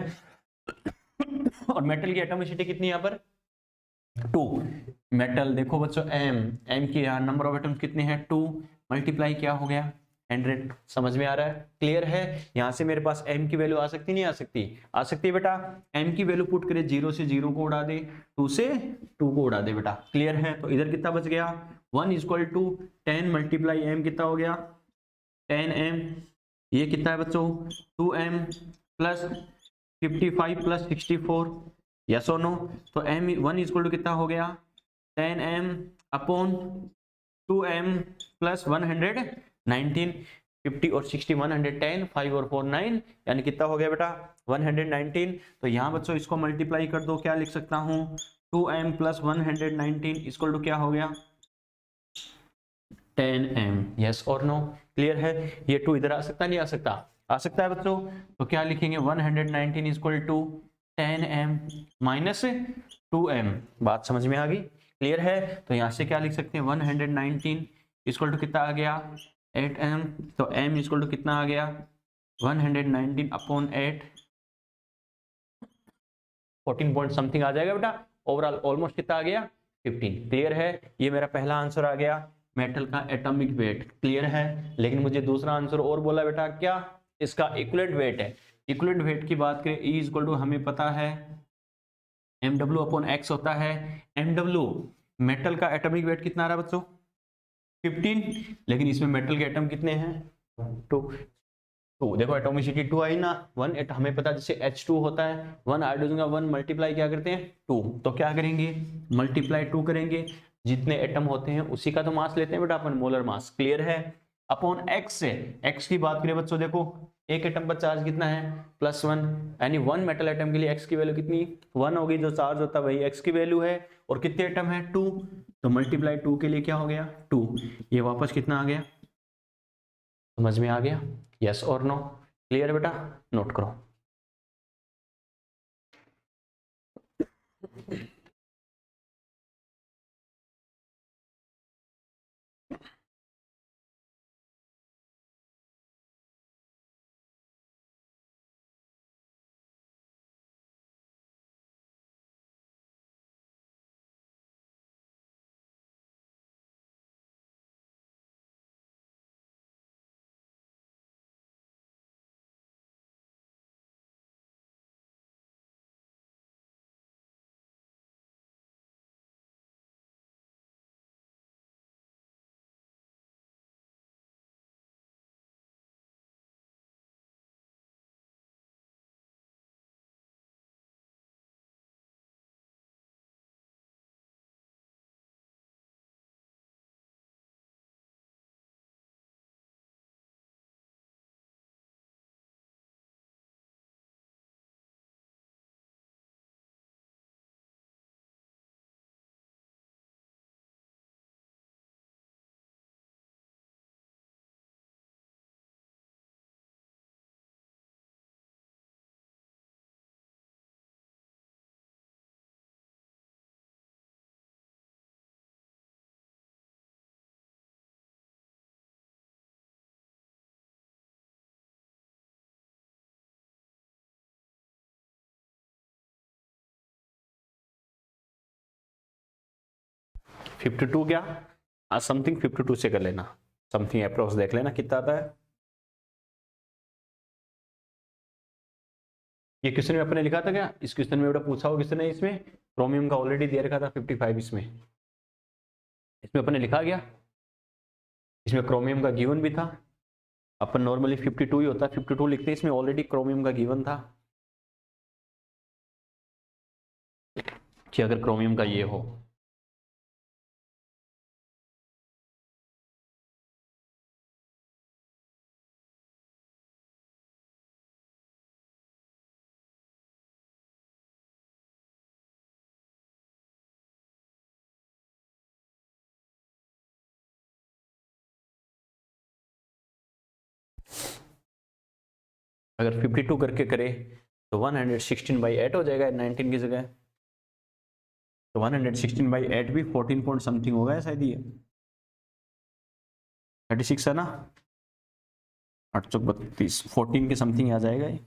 और मेटल की एटॉमिसिटी कितनी यहाँ पर, 2। मेटल देखो बच्चों m की यहाँ नंबर ऑफ एटम्स कितने हैं, 2, मल्टीप्लाई क्या हो गया, 100। समझ में आ रहा है। क्लियर है। यहाँ से मेरे पास m की वैल्यू आ सकती नहीं आ सकती, आ सकती है बेटा। m की वैल्यू पुट करे, 0 से 0 को उड़ा दे, 2 से 2 को उड़ा दे बेटा। क्लियर है। तो इधर कितना बच गया, 1 इक्वल टू 10 मल्टीप्लाई m कितना हो गया, 10m। ये कितना है बच्चों, 2m प्लस 55 प्लस 64, यस और नो। तो m1 इक्वल टू कितना हो गया, 10m अपॉन 2m प्लस 119, 50 और 60 110, 5 और 4 9, यानी कितना हो गया बेटा, 119। तो यहाँ बच्चों इसको मल्टीप्लाई कर दो, क्या लिख सकता हूँ, 2m प्लस 119 इक्वल टू क्या हो गया, 10m, यस और नो। क्लियर है। ये 2 इधर आ सकता नहीं आ सकता, आ सकता है बच्चों। तो क्या लिखेंगे, 119 equal to 10m minus 2m। बात समझ में आ गई। क्लियर है। तो यहाँ से क्या लिख सकते हैं, 119 इक्वल टू कितना आ गया, 8m। तो m इक्वल टू कितना आ गया, 119 अपॉन 8, 14 पॉइंट समथिंग आ जाएगा बेटा। ओवरऑल ऑलमोस्ट कितना आ गया, 15। क्लियर है। ये मेरा पहला आंसर आ गया, मेटल का एटॉमिक वेट। क्लियर है। लेकिन मुझे दूसरा आंसर और बोला बेटा, क्या, इसका इक्विवेलेंट वेट है। इक्विवेलेंट वेट की बात करें, E इक्वल टू हमें पता है mw अपॉन x होता है। mw मेटल का एटॉमिक वेट कितना आ रहा है बच्चों, 15, लेकिन इसमें मेटल के एटम कितने हैं, 2। देखो एटोमिसिटी 2 आई ना, 1 हमें पता है जैसे H2 होता है, 1 हाइड्रोजन का 1 मल्टीप्लाई क्या करते हैं, 2। तो क्या करेंगे, मल्टीप्लाई 2 करेंगे, जितने एटम होते हैं उसी का तो मास लेते हैं बेटा अपन, मोलर मास। क्लियर है। अपॉन x से, x की बात करें बच्चों, देखो एक एटम पर चार्ज कितना है, +1, यानी 1 मेटल एटम के लिए x की वैल्यू कितनी, 1 होगी, जो चार्ज होता है वही x की वैल्यू है। और कितने एटम है, 2। तो मल्टीप्लाई 2 के लिए क्या हो गया 2, ये वापस कितना आ गया, समझ में आ गया, यस और नो, क्लियर बेटा, नोट करो। फिफ्टी टू क्या, समथिंग 52 से कर लेना, समथिंग अप्रोक्स देख लेना कितना आता है। ये क्वेश्चन में अपने लिखा था क्या, इस क्वेश्चन में बेटा पूछा हो किसने, इसमें क्रोमियम का ऑलरेडी दे रखा था 55, इसमें अपने लिखा गया, इसमें क्रोमियम का गिवन भी था, अपन नॉर्मली 52 ही होता है 52 लिखते हैं, इसमें ऑलरेडी क्रोमियम का गिवन था कि अगर क्रोमियम का ये हो, अगर 52 करके करे तो 116/8 हो जाएगा 19 की जगह, तो 116/8 भी 14 पॉइंट समथिंग होगा शायद, ये 36 है ना, 832 14 के समथिंग आ जाएगा ये,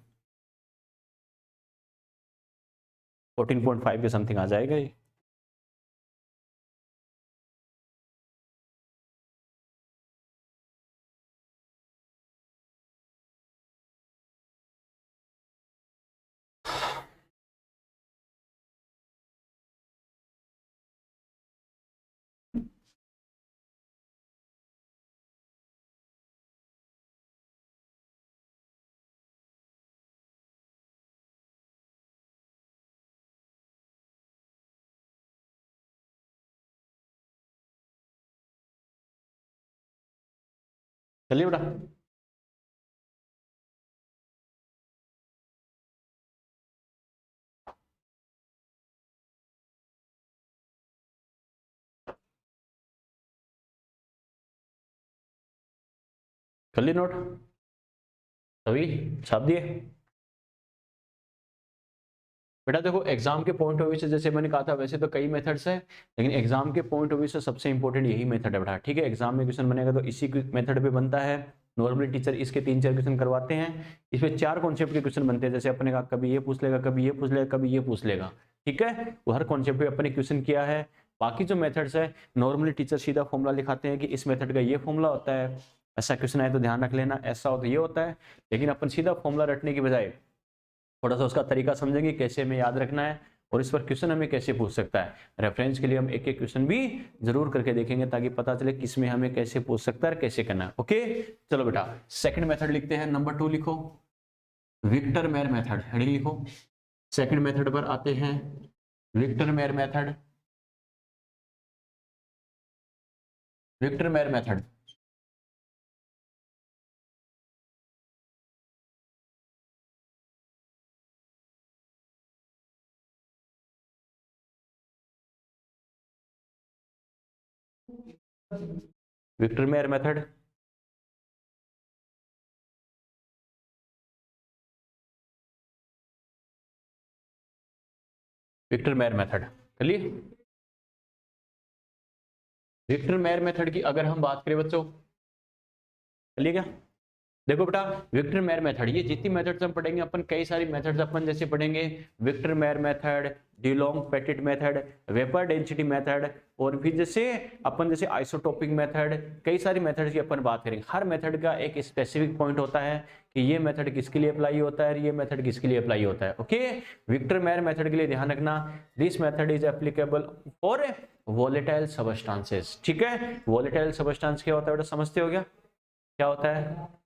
14.5 के समथिंग आ जाएगा ये। चलिए बेटा, कर ली नोट, सभी छाप दिए। बेटा देखो एग्जाम के पॉइंट ऑफ व्यू से जैसे मैंने कहा था, वैसे तो कई मेथड्स हैं, लेकिन एग्जाम के पॉइंट ऑफ व्यू से सबसे इंपॉर्टेंट यही मेथड है बेटा, ठीक है। एग्जाम में क्वेश्चन बनेगा तो इसी मेथड पे बनता है, नॉर्मली टीचर इसके 3-4 क्वेश्चन करवाते हैं, इसमें 4 कॉन्सेप्ट के क्वेश्चन बनते हैं, जैसे अपने कहा कभी ये पूछ लेगा, कभी ये पूछ लेगा, कभी ये पूछ लेगा, ठीक है। वो हर कॉन्सेप्ट पे अपने क्वेश्चन किया है। बाकी जो मेथड्स है नॉर्मली टीचर सीधा फॉर्मूला लिखाते हैं कि इस मेथड का ये फॉर्मूला होता है, ऐसा क्वेश्चन आए तो ध्यान रख लेना, ऐसा हो तो ये होता है, लेकिन अपन सीधा फॉर्मूला रटने की बजाय थोड़ा सा उसका तरीका समझेंगे कैसे हमें याद रखना है, और इस पर क्वेश्चन हमें कैसे पूछ सकता है। रेफरेंस के लिए हम एक एक क्वेश्चन भी जरूर करके देखेंगे ताकि पता चले किस में हमें कैसे पूछ सकता है और कैसे करना है। ओके चलो बेटा सेकंड मेथड लिखते हैं, नंबर 2 लिखो, विक्टर मेयर मेथड, हेडिंग लिखो। सेकंड मेथड पर आते हैं, Victor Meyer method, Victor Meyer method. Victor Meyer method, Victor Meyer method कर लिए। विक्टर मेयर मेथड की अगर हम बात करें बच्चों, चलिए क्या, देखो बेटा विक्टर मेयर मेथड, ये जितनी मेथड्स हम पढ़ेंगे अपन, कई सारी मेथड्स अपन जैसे पढ़ेंगे Victor Meyer method, Dulong Petit method, vapour density method, और फिर जैसे अपन जैसे आइसोटोपिक मेथड, कई सारी मेथड्स की अपन बात करेंगे। हर मेथड का एक स्पेसिफिक पॉइंट होता है कि ये मेथड किसके लिए अप्लाई होता है, ये मेथड किसके लिए अप्लाई होता है। ओके, विक्टर मेयर मेथड के लिए ध्यान रखना, this method is applicable for volatile substances. ठीक है, वोलेटाइल सबस्टांस क्या होता है बेटा, समझते हो क्या, क्या होता है?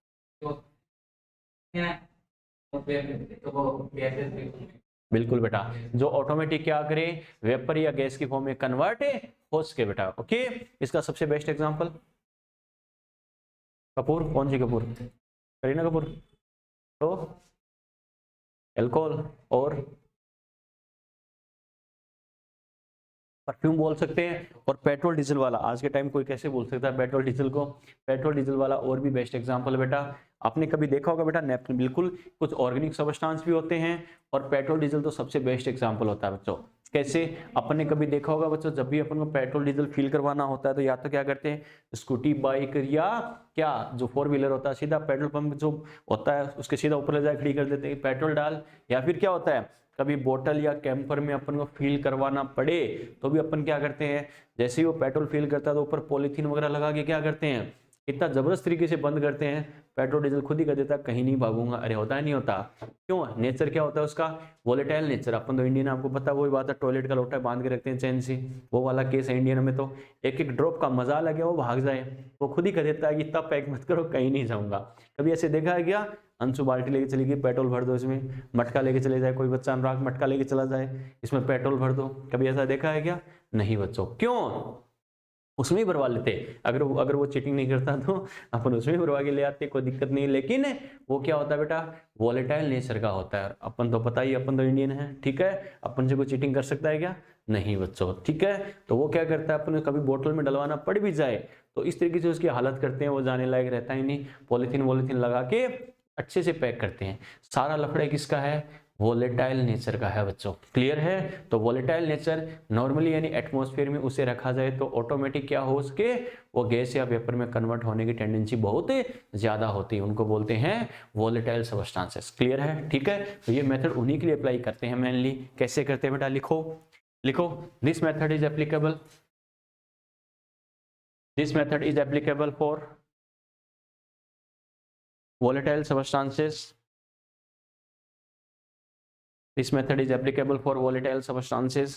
बिल्कुल बेटा, जो ऑटोमेटिक क्या करे, वेपर या गैस की फॉर्म में कन्वर्ट हो सके बेटा। ओके, इसका सबसे बेस्ट एग्जांपल कपूर, कौन सी कपूर, करीना कपूर, तो एल्कोहल और परफ्यूम बोल सकते हैं, और पेट्रोल डीजल वाला, आज के टाइम कोई कैसे बोल सकता है पेट्रोल डीजल को, पेट्रोल डीजल वाला और भी बेस्ट एग्जांपल बेटा। आपने कभी देखा होगा बेटा नेपकिन, बिल्कुल कुछ ऑर्गेनिक सब्सटेंस भी होते हैं, और पेट्रोल डीजल तो सबसे बेस्ट एग्जांपल होता है बच्चों। कैसे, अपन ने कभी देखा होगा बच्चों, जब भी अपन को पेट्रोल डीजल फिल करवाना होता है तो या तो क्या करते हैं, स्कूटी बाइक या क्या जो 4 व्हीलर होता है, सीधा पेट्रोल पंप जो होता है उसके सीधा ऊपर ले जाकर खड़ी कर देते हैं पेट्रोल डाल, या फिर क्या होता है कभी बोतल या कैंपर में अपन को फिल करवाना पड़े तो भी अपन क्या करते हैं, जैसे ही वो पेट्रोल फिल करता है तो ऊपर पॉलीथीन वगैरह लगा के क्या करते हैं, इतना जबरदस्त तरीके से बंद करते हैं, पेट्रोल डीजल खुद ही कर देता है, कहीं नहीं भागूंगा। अरे होता है नहीं होता, क्यों, नेचर क्या होता है उसका, वोलेटाइल नेचर। अपन तो इंडियन, आपको पता वही बात है, टॉयलेट का लोटा बांध के रखते हैं चैन से, वो वाला केस है इंडियन में, तो एक एक ड्रॉप का मजा लगे वो भाग जाए, वो खुद ही कर देता है कि इतना पैक मत करो कहीं नहीं जाऊंगा। कभी ऐसे देखा है क्या, अंशु बाल्टी लेके चली गई, पेट्रोल भर दो इसमें, मटका लेके चले जाए, कोई बच्चा अनुराग मटका लेके चला जाए, इसमें पेट्रोल भर दो, कभी ऐसा देखा है क्या, नहीं बच्चों, क्यों, उसमें ही भरवा लेते, अगर वो चीटिंग नहीं करता तो अपन उसमें भरवा के ले आते, कोई दिक्कत नहीं। लेकिन वो क्या होता है बेटा, वॉलेटाइल नेचर का होता है, अपन तो पता ही, अपन तो इंडियन है, ठीक है, अपन से कोई चीटिंग कर सकता है क्या, नहीं बच्चों, ठीक है। तो वो क्या करता है, अपन कभी बोतल में डलवाना पड़ भी जाए तो इस तरीके से उसकी हालत करते हैं, वो जाने लायक रहता ही नहीं, पॉलीथीन वॉलीथीन लगा के अच्छे से पैक करते हैं। सारा लफड़ा किसका है, वोलेटाइल नेचर का है बच्चों, क्लियर है। तो वोलेटाइल नेचर नॉर्मली यानी एटमॉस्फेयर में उसे रखा जाए तो ऑटोमेटिक क्या हो सके, वो गैस या वेपर में कन्वर्ट होने की टेंडेंसी बहुत ज्यादा होती है, उनको बोलते हैं वोलेटाइल सबस्टेंसेस। क्लियर है, ठीक है। तो ये मेथड उन्हीं के लिए अप्लाई करते हैं मेनली। कैसे करते हैं बेटा, लिखो लिखो, this method is applicable, this method is applicable for volatile substances, this method is applicable for volatile substances,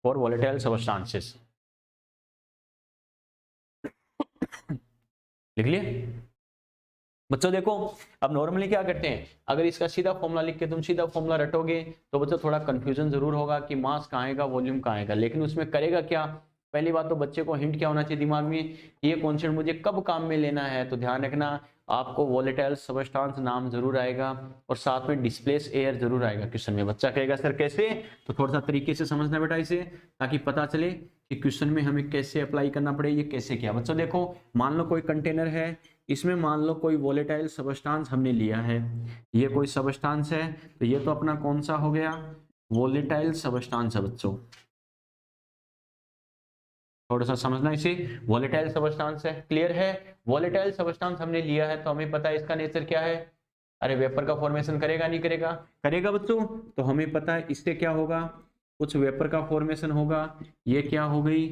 for volatile substances, लिख लिए बच्चों। देखो अब नॉर्मली क्या करते हैं, अगर इसका सीधा फॉर्मूला लिख के तुम सीधा फॉर्मूला रटोगे तो बच्चों थोड़ा कंफ्यूजन जरूर होगा कि मास कहाँ आएगा, वॉल्यूम कहाँ आएगा, लेकिन उसमें करेगा क्या, पहली बात तो बच्चे को हिंट क्या होना चाहिए दिमाग में, ये कॉन्सेप्ट मुझे कब काम में लेना है, तो ध्यान रखना आपको वोलेटाइल सबस्टेंस नाम जरूर आएगा और साथ में डिस्प्लेस एयर जरूर आएगा क्वेश्चन में। बच्चा कहेगा सर कैसे, तो थोड़ा सा तरीके से समझना बेटा इसे, ताकि पता चले कि क्वेश्चन में हमें कैसे अप्लाई करना पड़े, ये कैसे किया। बच्चों देखो, मान लो कोई कंटेनर है, इसमें मान लो कोई वोलेटाइल सबस्टेंस हमने लिया है, ये कोई सबस्टेंस है, तो ये तो अपना कौन सा हो गया, वोलेटाइल सबस्टेंस है बच्चों, थोड़ा सा समझना इसे, वोलेटाइल सबस्टेंस है, क्लियर है। वोलेटाइल सबस्टेंस हमने लिया है तो हमें पता है इसका नेचर क्या है, अरे वेपर का फॉर्मेशन करेगा नहीं करेगा, करेगा बच्चों, तो हमें पता है इससे क्या होगा, कुछ वेपर का फॉर्मेशन होगा, ये क्या हो गई,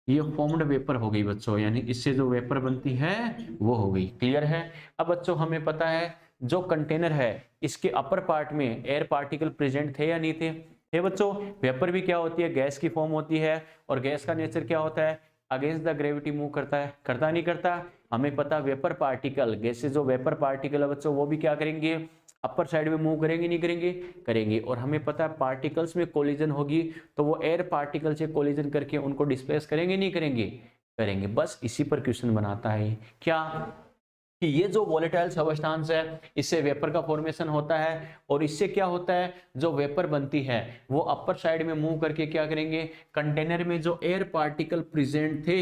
ये फॉर्म्ड वेपर हो गई बच्चों, यानी इससे जो वेपर बनती है वो हो गई, क्लियर है। अब बच्चों हमें पता है जो कंटेनर है इसके अपर पार्ट में एयर पार्टिकल प्रेजेंट थे या नहीं थे, हे बच्चों। वेपर भी क्या होती है, गैस की फॉर्म होती है, और गैस का नेचर क्या होता है, अगेंस्ट द ग्रेविटी मूव करता है, करता नहीं करता, हमें पता वेपर पार्टिकल, गैस से जो वेपर पार्टिकल है बच्चों वो भी क्या करेंगे, अपर साइड में मूव करेंगे नहीं करेंगे, करेंगे। और हमें पता है पार्टिकल्स में कोलिजन होगी तो वो एयर पार्टिकल से कोलिजन करके उनको डिस्प्लेस करेंगे नहीं करेंगे, करेंगे। बस इसी पर क्वेश्चन बनाता है क्या, कि ये जो वोलेटाइल सबस्टांस है इससे वेपर का फॉर्मेशन होता है और इससे क्या होता है, जो वेपर बनती है वो अपर साइड में मूव करके क्या करेंगे, कंटेनर में जो एयर पार्टिकल प्रेजेंट थे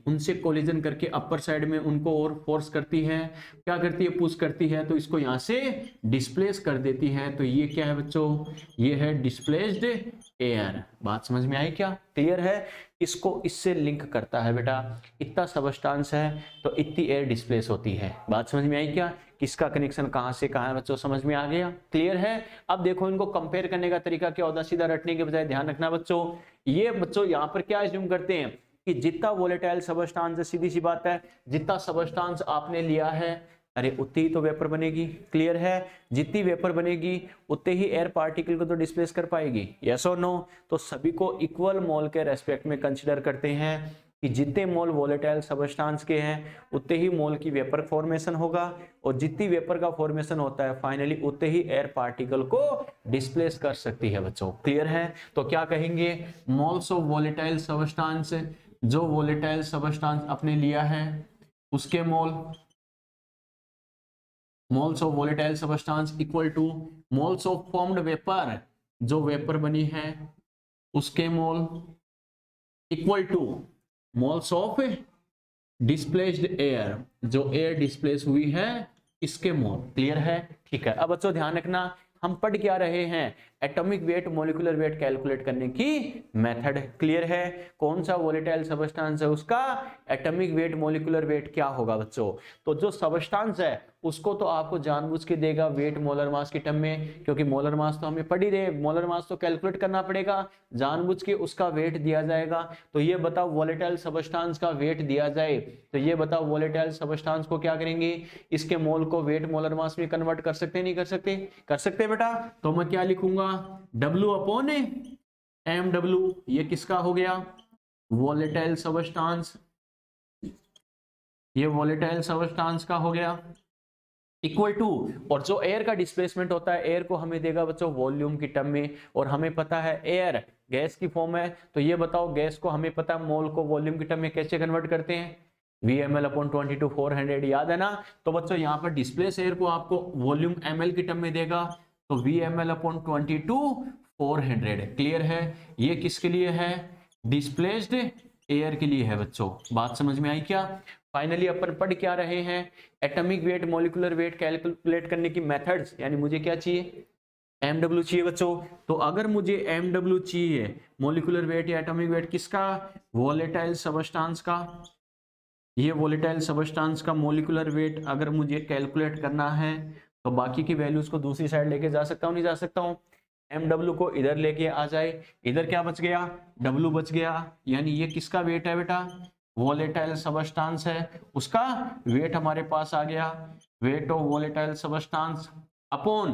उनसे कोलिजन करके अपर साइड में उनको और फोर्स करती है, क्या करती है, पुश करती है, तो इसको यहां से डिस्प्लेस कर देती है। तो ये क्या है बच्चों, ये है डिस्प्लेस्ड एयर। बात समझ में आई क्या, क्लियर है। इसको इससे लिंक करता है बेटा, इतना सबस्टांस है तो इतनी एयर डिस्प्लेस होती है। बात समझ में आई क्या, किसका कनेक्शन कहां से कहां है बच्चों, समझ में आ गया, क्लियर है। अब देखो इनको कंपेयर करने का तरीका क्या होता है, सीधा रटने के बजाय ध्यान रखना बच्चों। ये बच्चों यहाँ पर क्या एज्यूम करते हैं कि जितना वोलेटाइल सबस्टांस है, सीधी सी बात है, जितना सबस्टांस आपने लिया है अरे उतनी ही तो वेपर बनेगी, क्लियर है। जितनी वेपर बनेगी उतने ही एयर पार्टिकल को तो डिस्प्लेस कर पाएगी, यस और नो। तो सभी को इक्वल मोल के रेस्पेक्ट में कंसीडर करते हैं कि जितने मोल वोलेटाइल सबस्टांस के हैं उतने ही मोल की वेपर फॉर्मेशन होगा और जितनी वेपर का फॉर्मेशन होता है फाइनली उतने ही एयर पार्टिकल को डिस्प्लेस कर सकती है बच्चों, क्लियर है। तो क्या कहेंगे, मोल्स ऑफ वोलेटाइल सबस्टांस, जो वोलेटाइल सबस्टांस आपने लिया है उसके moles of volatile substance equal two moles of formed vapour, जो वेपर बनी है उसके मोल equal two moles of displaced air, जो एयर डिस्प्लेस हुई है इसके मोल, क्लियर है, ठीक है। अब बच्चों ध्यान रखना, हम पढ़ क्या रहे हैं, atomic weight molecular weight calculate करने की मेथड, क्लियर है। कौन सा वोलेटाइल सबस्टांस है उसका एटॉमिक वेट मॉलिक्यूलर वेट क्या होगा बच्चों। तो जो सबस्टांस है उसको तो आपको जानबूझ के देगा वेट मोलर मास की टर्म में, क्योंकि मोलर मास तो हमें पढ़ ही रहे, मोलर मास तो कैलकुलेट करना पड़ेगा, जानबूझ के उसका वेट दिया जाएगा। तो ये बताओ वोलेटाइल सबस्टांस का वेट दिया जाए तो ये बताओ वोलेटाइल सबस्टांस को क्या करेंगे, इसके मोल को वेट मोलर मास में कन्वर्ट कर सकते हैं, नहीं कर सकते, कर सकते हैं बेटा। तो मैं क्या लिखूंगा, W अपॉन MW, ये किसका हो गया, वोलेटाइल सबस्टांस, ये वोलेटाइल सबस्टांस का हो गया इक्वल टू, और जो एयर का डिस्प्लेसमेंट होता है एयर को हमें देगा बच्चों वॉल्यूम की टर्म में, और हमें पता है एयर गैस की फॉर्म है। तो ये बताओ गैस को हमें पता है मोल को वॉल्यूम की टर्म में कैसे कन्वर्ट करते हैं, VmL अपॉन 22/400, याद है ना। तो बच्चों यहाँ पर डिस्प्लेस एयर को आपको वॉल्यूम ml की टर्म में देगा, तो VmL अपॉन 22/400, क्लियर है। ये किसके लिए है, डिस्प्लेस्ड एयर के लिए है बच्चों। बात समझ में आई क्या। फाइनली अपन पढ़ क्या रहे हैं, atomic weight molecular weight calculate करने की मेथड्स, यानी मुझे क्या चाहिए, MW चाहिए बच्चों। तो अगर मुझे MW चाहिए, मॉलिक्यूलर वेट या एटॉमिक वेट किसका, वोलेटाइल सबस्टांस का, ये वोलेटाइल सबस्टांस का मॉलिक्यूलर वेट अगर मुझे कैलकुलेट करना है तो बाकी की वैल्यूज को दूसरी साइड लेके जा सकता हूँ, नहीं जा सकता हूँ। MW को इधर लेके आ जाए, इधर क्या बच गया, W बच गया, यानी ये किसका वेट है बेटा, वोलेटाइल सबस्टांस है, उसका वेट हमारे पास आ गया, weight of volatile substance upon,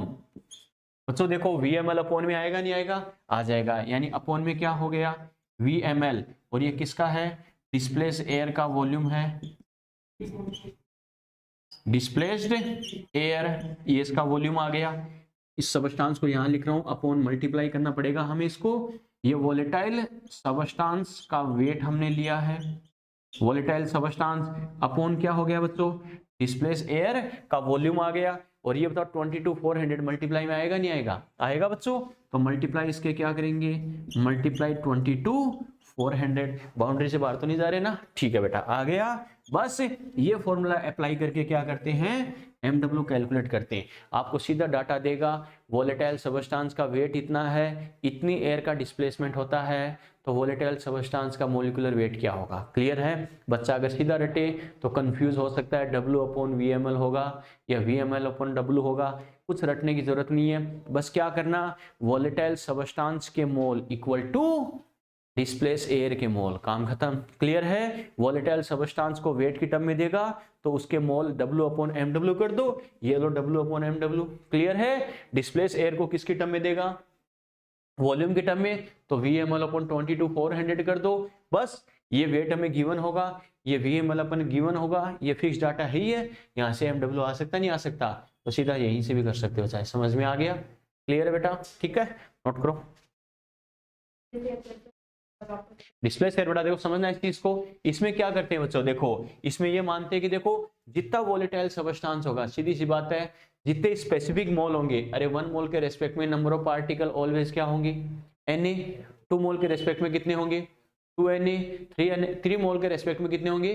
बच्चों देखो VmL अपॉन में आएगा नहीं आएगा, आ जाएगा, यानी अपॉन में क्या हो गया VmL, और ये किसका है, डिस्प्लेस एयर का वॉल्यूम है, डिस्प्लेस्ड एयर, ये इसका वॉल्यूम आ गया। इस सबस्टांस को यहां लिख रहा हूं, अपॉन मल्टीप्लाई करना पड़ेगा हमें इसको, ये वोलेटाइल सबस्टांस का वेट हमने लिया है, वोलेटाइल सबस्टांस अपॉन क्या हो गया बच्चों, डिस्प्लेस एयर का वॉल्यूम आ गया, और ये बताओ 22/400 मल्टीप्लाई में आएगा नहीं आएगा, आएगा बच्चों। तो मल्टीप्लाई इसके क्या करेंगे, मल्टीप्लाई 22/400, बाउंड्री से बाहर तो नहीं जा रहे ना, ठीक है बेटा आ गया। बस ये फॉर्मूला अप्लाई करके क्या करते हैं, MW कैलकुलेट करते हैं, आपको सीधा डाटा देगा वोलेटाइल सबस्टांस का वेट इतना है, इतनी एयर का डिस्प्लेसमेंट होता है, तो वोलेटाइल सबस्टांस का मॉलिक्यूलर वेट क्या होगा, क्लियर है। बच्चा अगर सीधा रटे तो कंफ्यूज हो सकता है, W अपॉन VmL होगा या VmL अपॉन W होगा, कुछ रटने की जरूरत नहीं है, बस क्या करना, वोलेटाइल सबस्टांस के mole equal to displace air के मोल, काम खत्म, क्लियर है। वोलेटाइल सबस्टांस को वेट की टर्म में देगा तो उसके मोल W अपॉन MW कर दो, ये लो W अपॉन MW, क्लियर है। डिस्प्लेस एयर को किसकी टर्म में देगा, वॉल्यूम के टर्म में, तो VmL अपॉन 22/400 कर दो, बस ये वेट हमें गिवन होगा, ये VmL अपन गिवन होगा, ये फिक्स डाटा ही है, यहाँ से MW आ सकता नहीं आ सकता, तो सीधा यहीं से भी कर सकते हो, चाहे समझ में आ गया, क्लियर है बेटा, ठीक है, नोट करो। डिस्प्लेस एयर बेटा देखो समझना इस चीज को। इसमें क्या करते हैं बच्चों, देखो इसमें ये मानते हैं कि देखो जितना वोलेटाइल सबस्टांस होगा, सीधी सी बात है, जितने स्पेसिफिक मोल होंगे, अरे 1 मोल के रेस्पेक्ट में नंबर ऑफ पार्टिकल ऑलवेज क्या होंगे, Na। 2 मोल के रेस्पेक्ट में कितने होंगे, 2Na। 3 मोल के रेस्पेक्ट में कितने होंगे,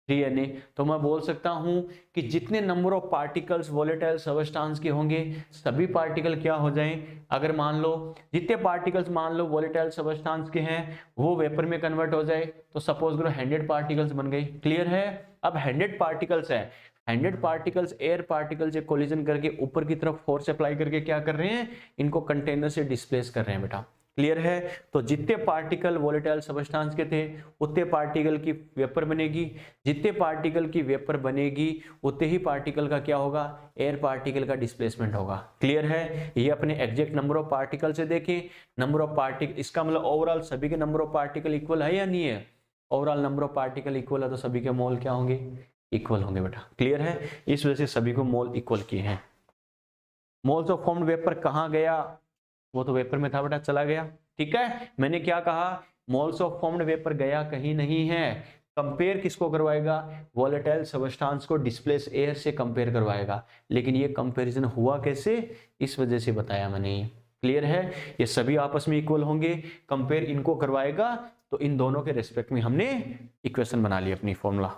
3Na। तो मैं बोल सकता हूं कि जितने number of particles volatile substance के होंगे, सभी पार्टिकल क्या हो जाएं, अगर मान लो जितने पार्टिकल्स मान लो वोलेटाइल सबस्टांस के हैं वो वेपर में कन्वर्ट हो जाए, तो सपोज करो 100 पार्टिकल्स बन गए। क्लियर है। अब 100 पार्टिकल्स है, 100 पार्टिकल्स एयर पार्टिकल से कोलिजन करके ऊपर की तरफ फोर्स अप्लाई करके क्या कर रहे हैं, इनको कंटेनर से डिस्प्लेस कर रहे हैं बेटा। क्लियर है। तो जितने पार्टिकल वोलेटाइल सबस्टांस के थे उतने पार्टिकल की वेपर बनेगी, जितने पार्टिकल की वेपर बनेगी उतने ही पार्टिकल का क्या होगा, एयर पार्टिकल का डिस्प्लेसमेंट होगा। क्लियर है। ये अपने एग्जैक्ट नंबर ऑफ पार्टिकल से देखें, नंबर ऑफ पार्टिकल, इसका मतलब ओवरऑल सभी के नंबर ऑफ पार्टिकल इक्वल है या नहीं है, overall number of particle equal है तो सभी के मोल क्या होंगे, इक्वल होंगे बेटा। क्लियर है। इस वजह से सभी को मोल इक्वल किए हैं। मोल्स ऑफ फॉर्म्ड वेपर कहां गया, वो तो वेपर में था बेटा, चला गया। ठीक है। मैंने क्या कहा, मोल्स ऑफ फॉर्म्ड वेपर गया कहीं नहीं है। कंपेयर किसको करवाएगा, वोलेटाइल सबस्टांस को डिस्प्लेस एयर से कंपेयर करवाएगा। लेकिन ये कंपैरिजन हुआ कैसे, इस वजह से बताया मैंने। क्लियर है। ये सभी आपस में इक्वल होंगे, कंपेयर इनको करवाएगा, तो इन दोनों के रेस्पेक्ट में हमने इक्वेशन बना ली अपनी फॉर्मूला।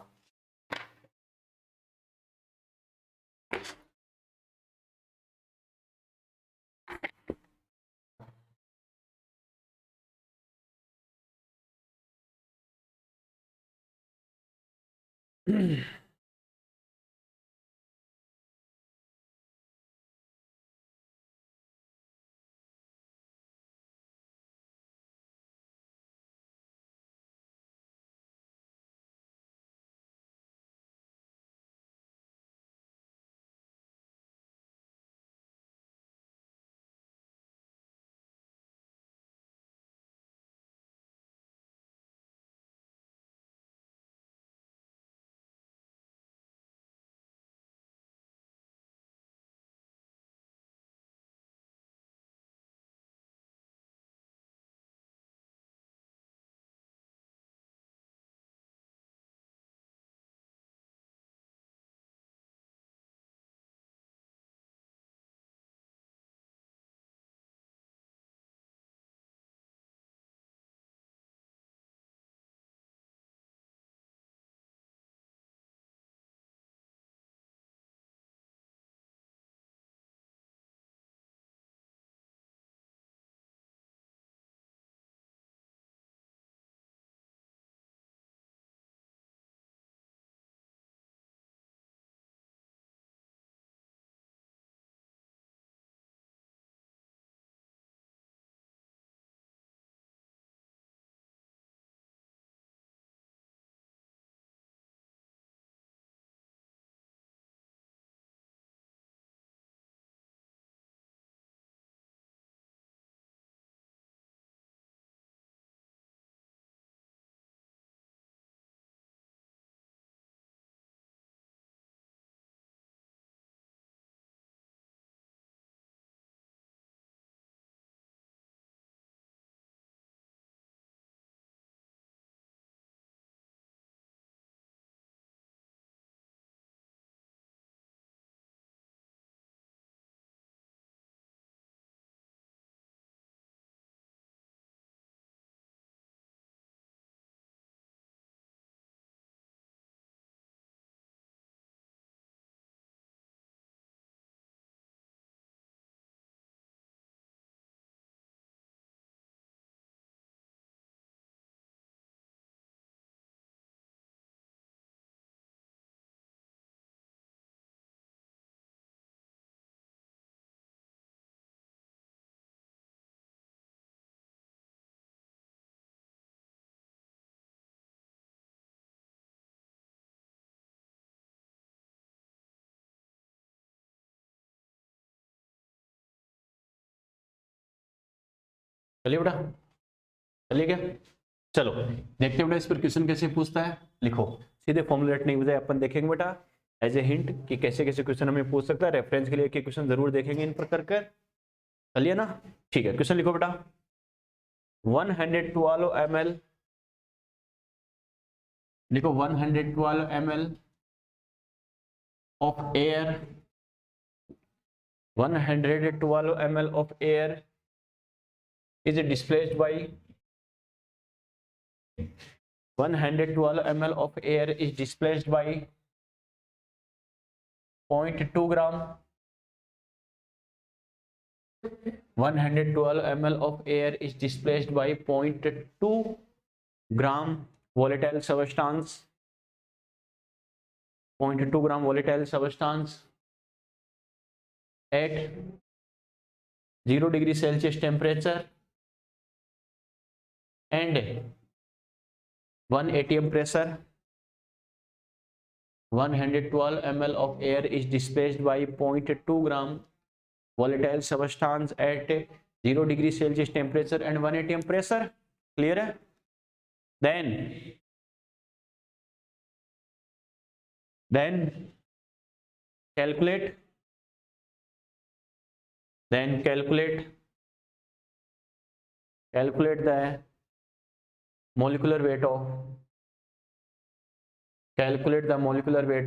चलिए बेटा, चलिए क्या, चलो देखते हैं बेटा इस पर क्वेश्चन कैसे पूछता है। लिखो, सीधे फॉर्मुलेट नहीं बजाय अपन देखेंगे बेटा एज ए हिंट कि कैसे कैसे क्वेश्चन हमें पूछ सकता है। रेफरेंस के लिए क्वेश्चन जरूर देखेंगे इन पर कर। चलिए ना, ठीक है, क्वेश्चन लिखो बेटा। 112 ml, देखो 112 ml of air, 112 ml of air is displaced by 112 ml of air is displaced by 0.2 gram. 112 ml of air is displaced by 0.2 gram volatile substance, 0.2 gram volatile substance at 0 degree Celsius temperature and 1 atm pressure. 112 ml of air is displaced by 0.2 gram volatile substance at 0 degree Celsius temperature and 1 atm pressure. Clear है? Then calculate the molecular weight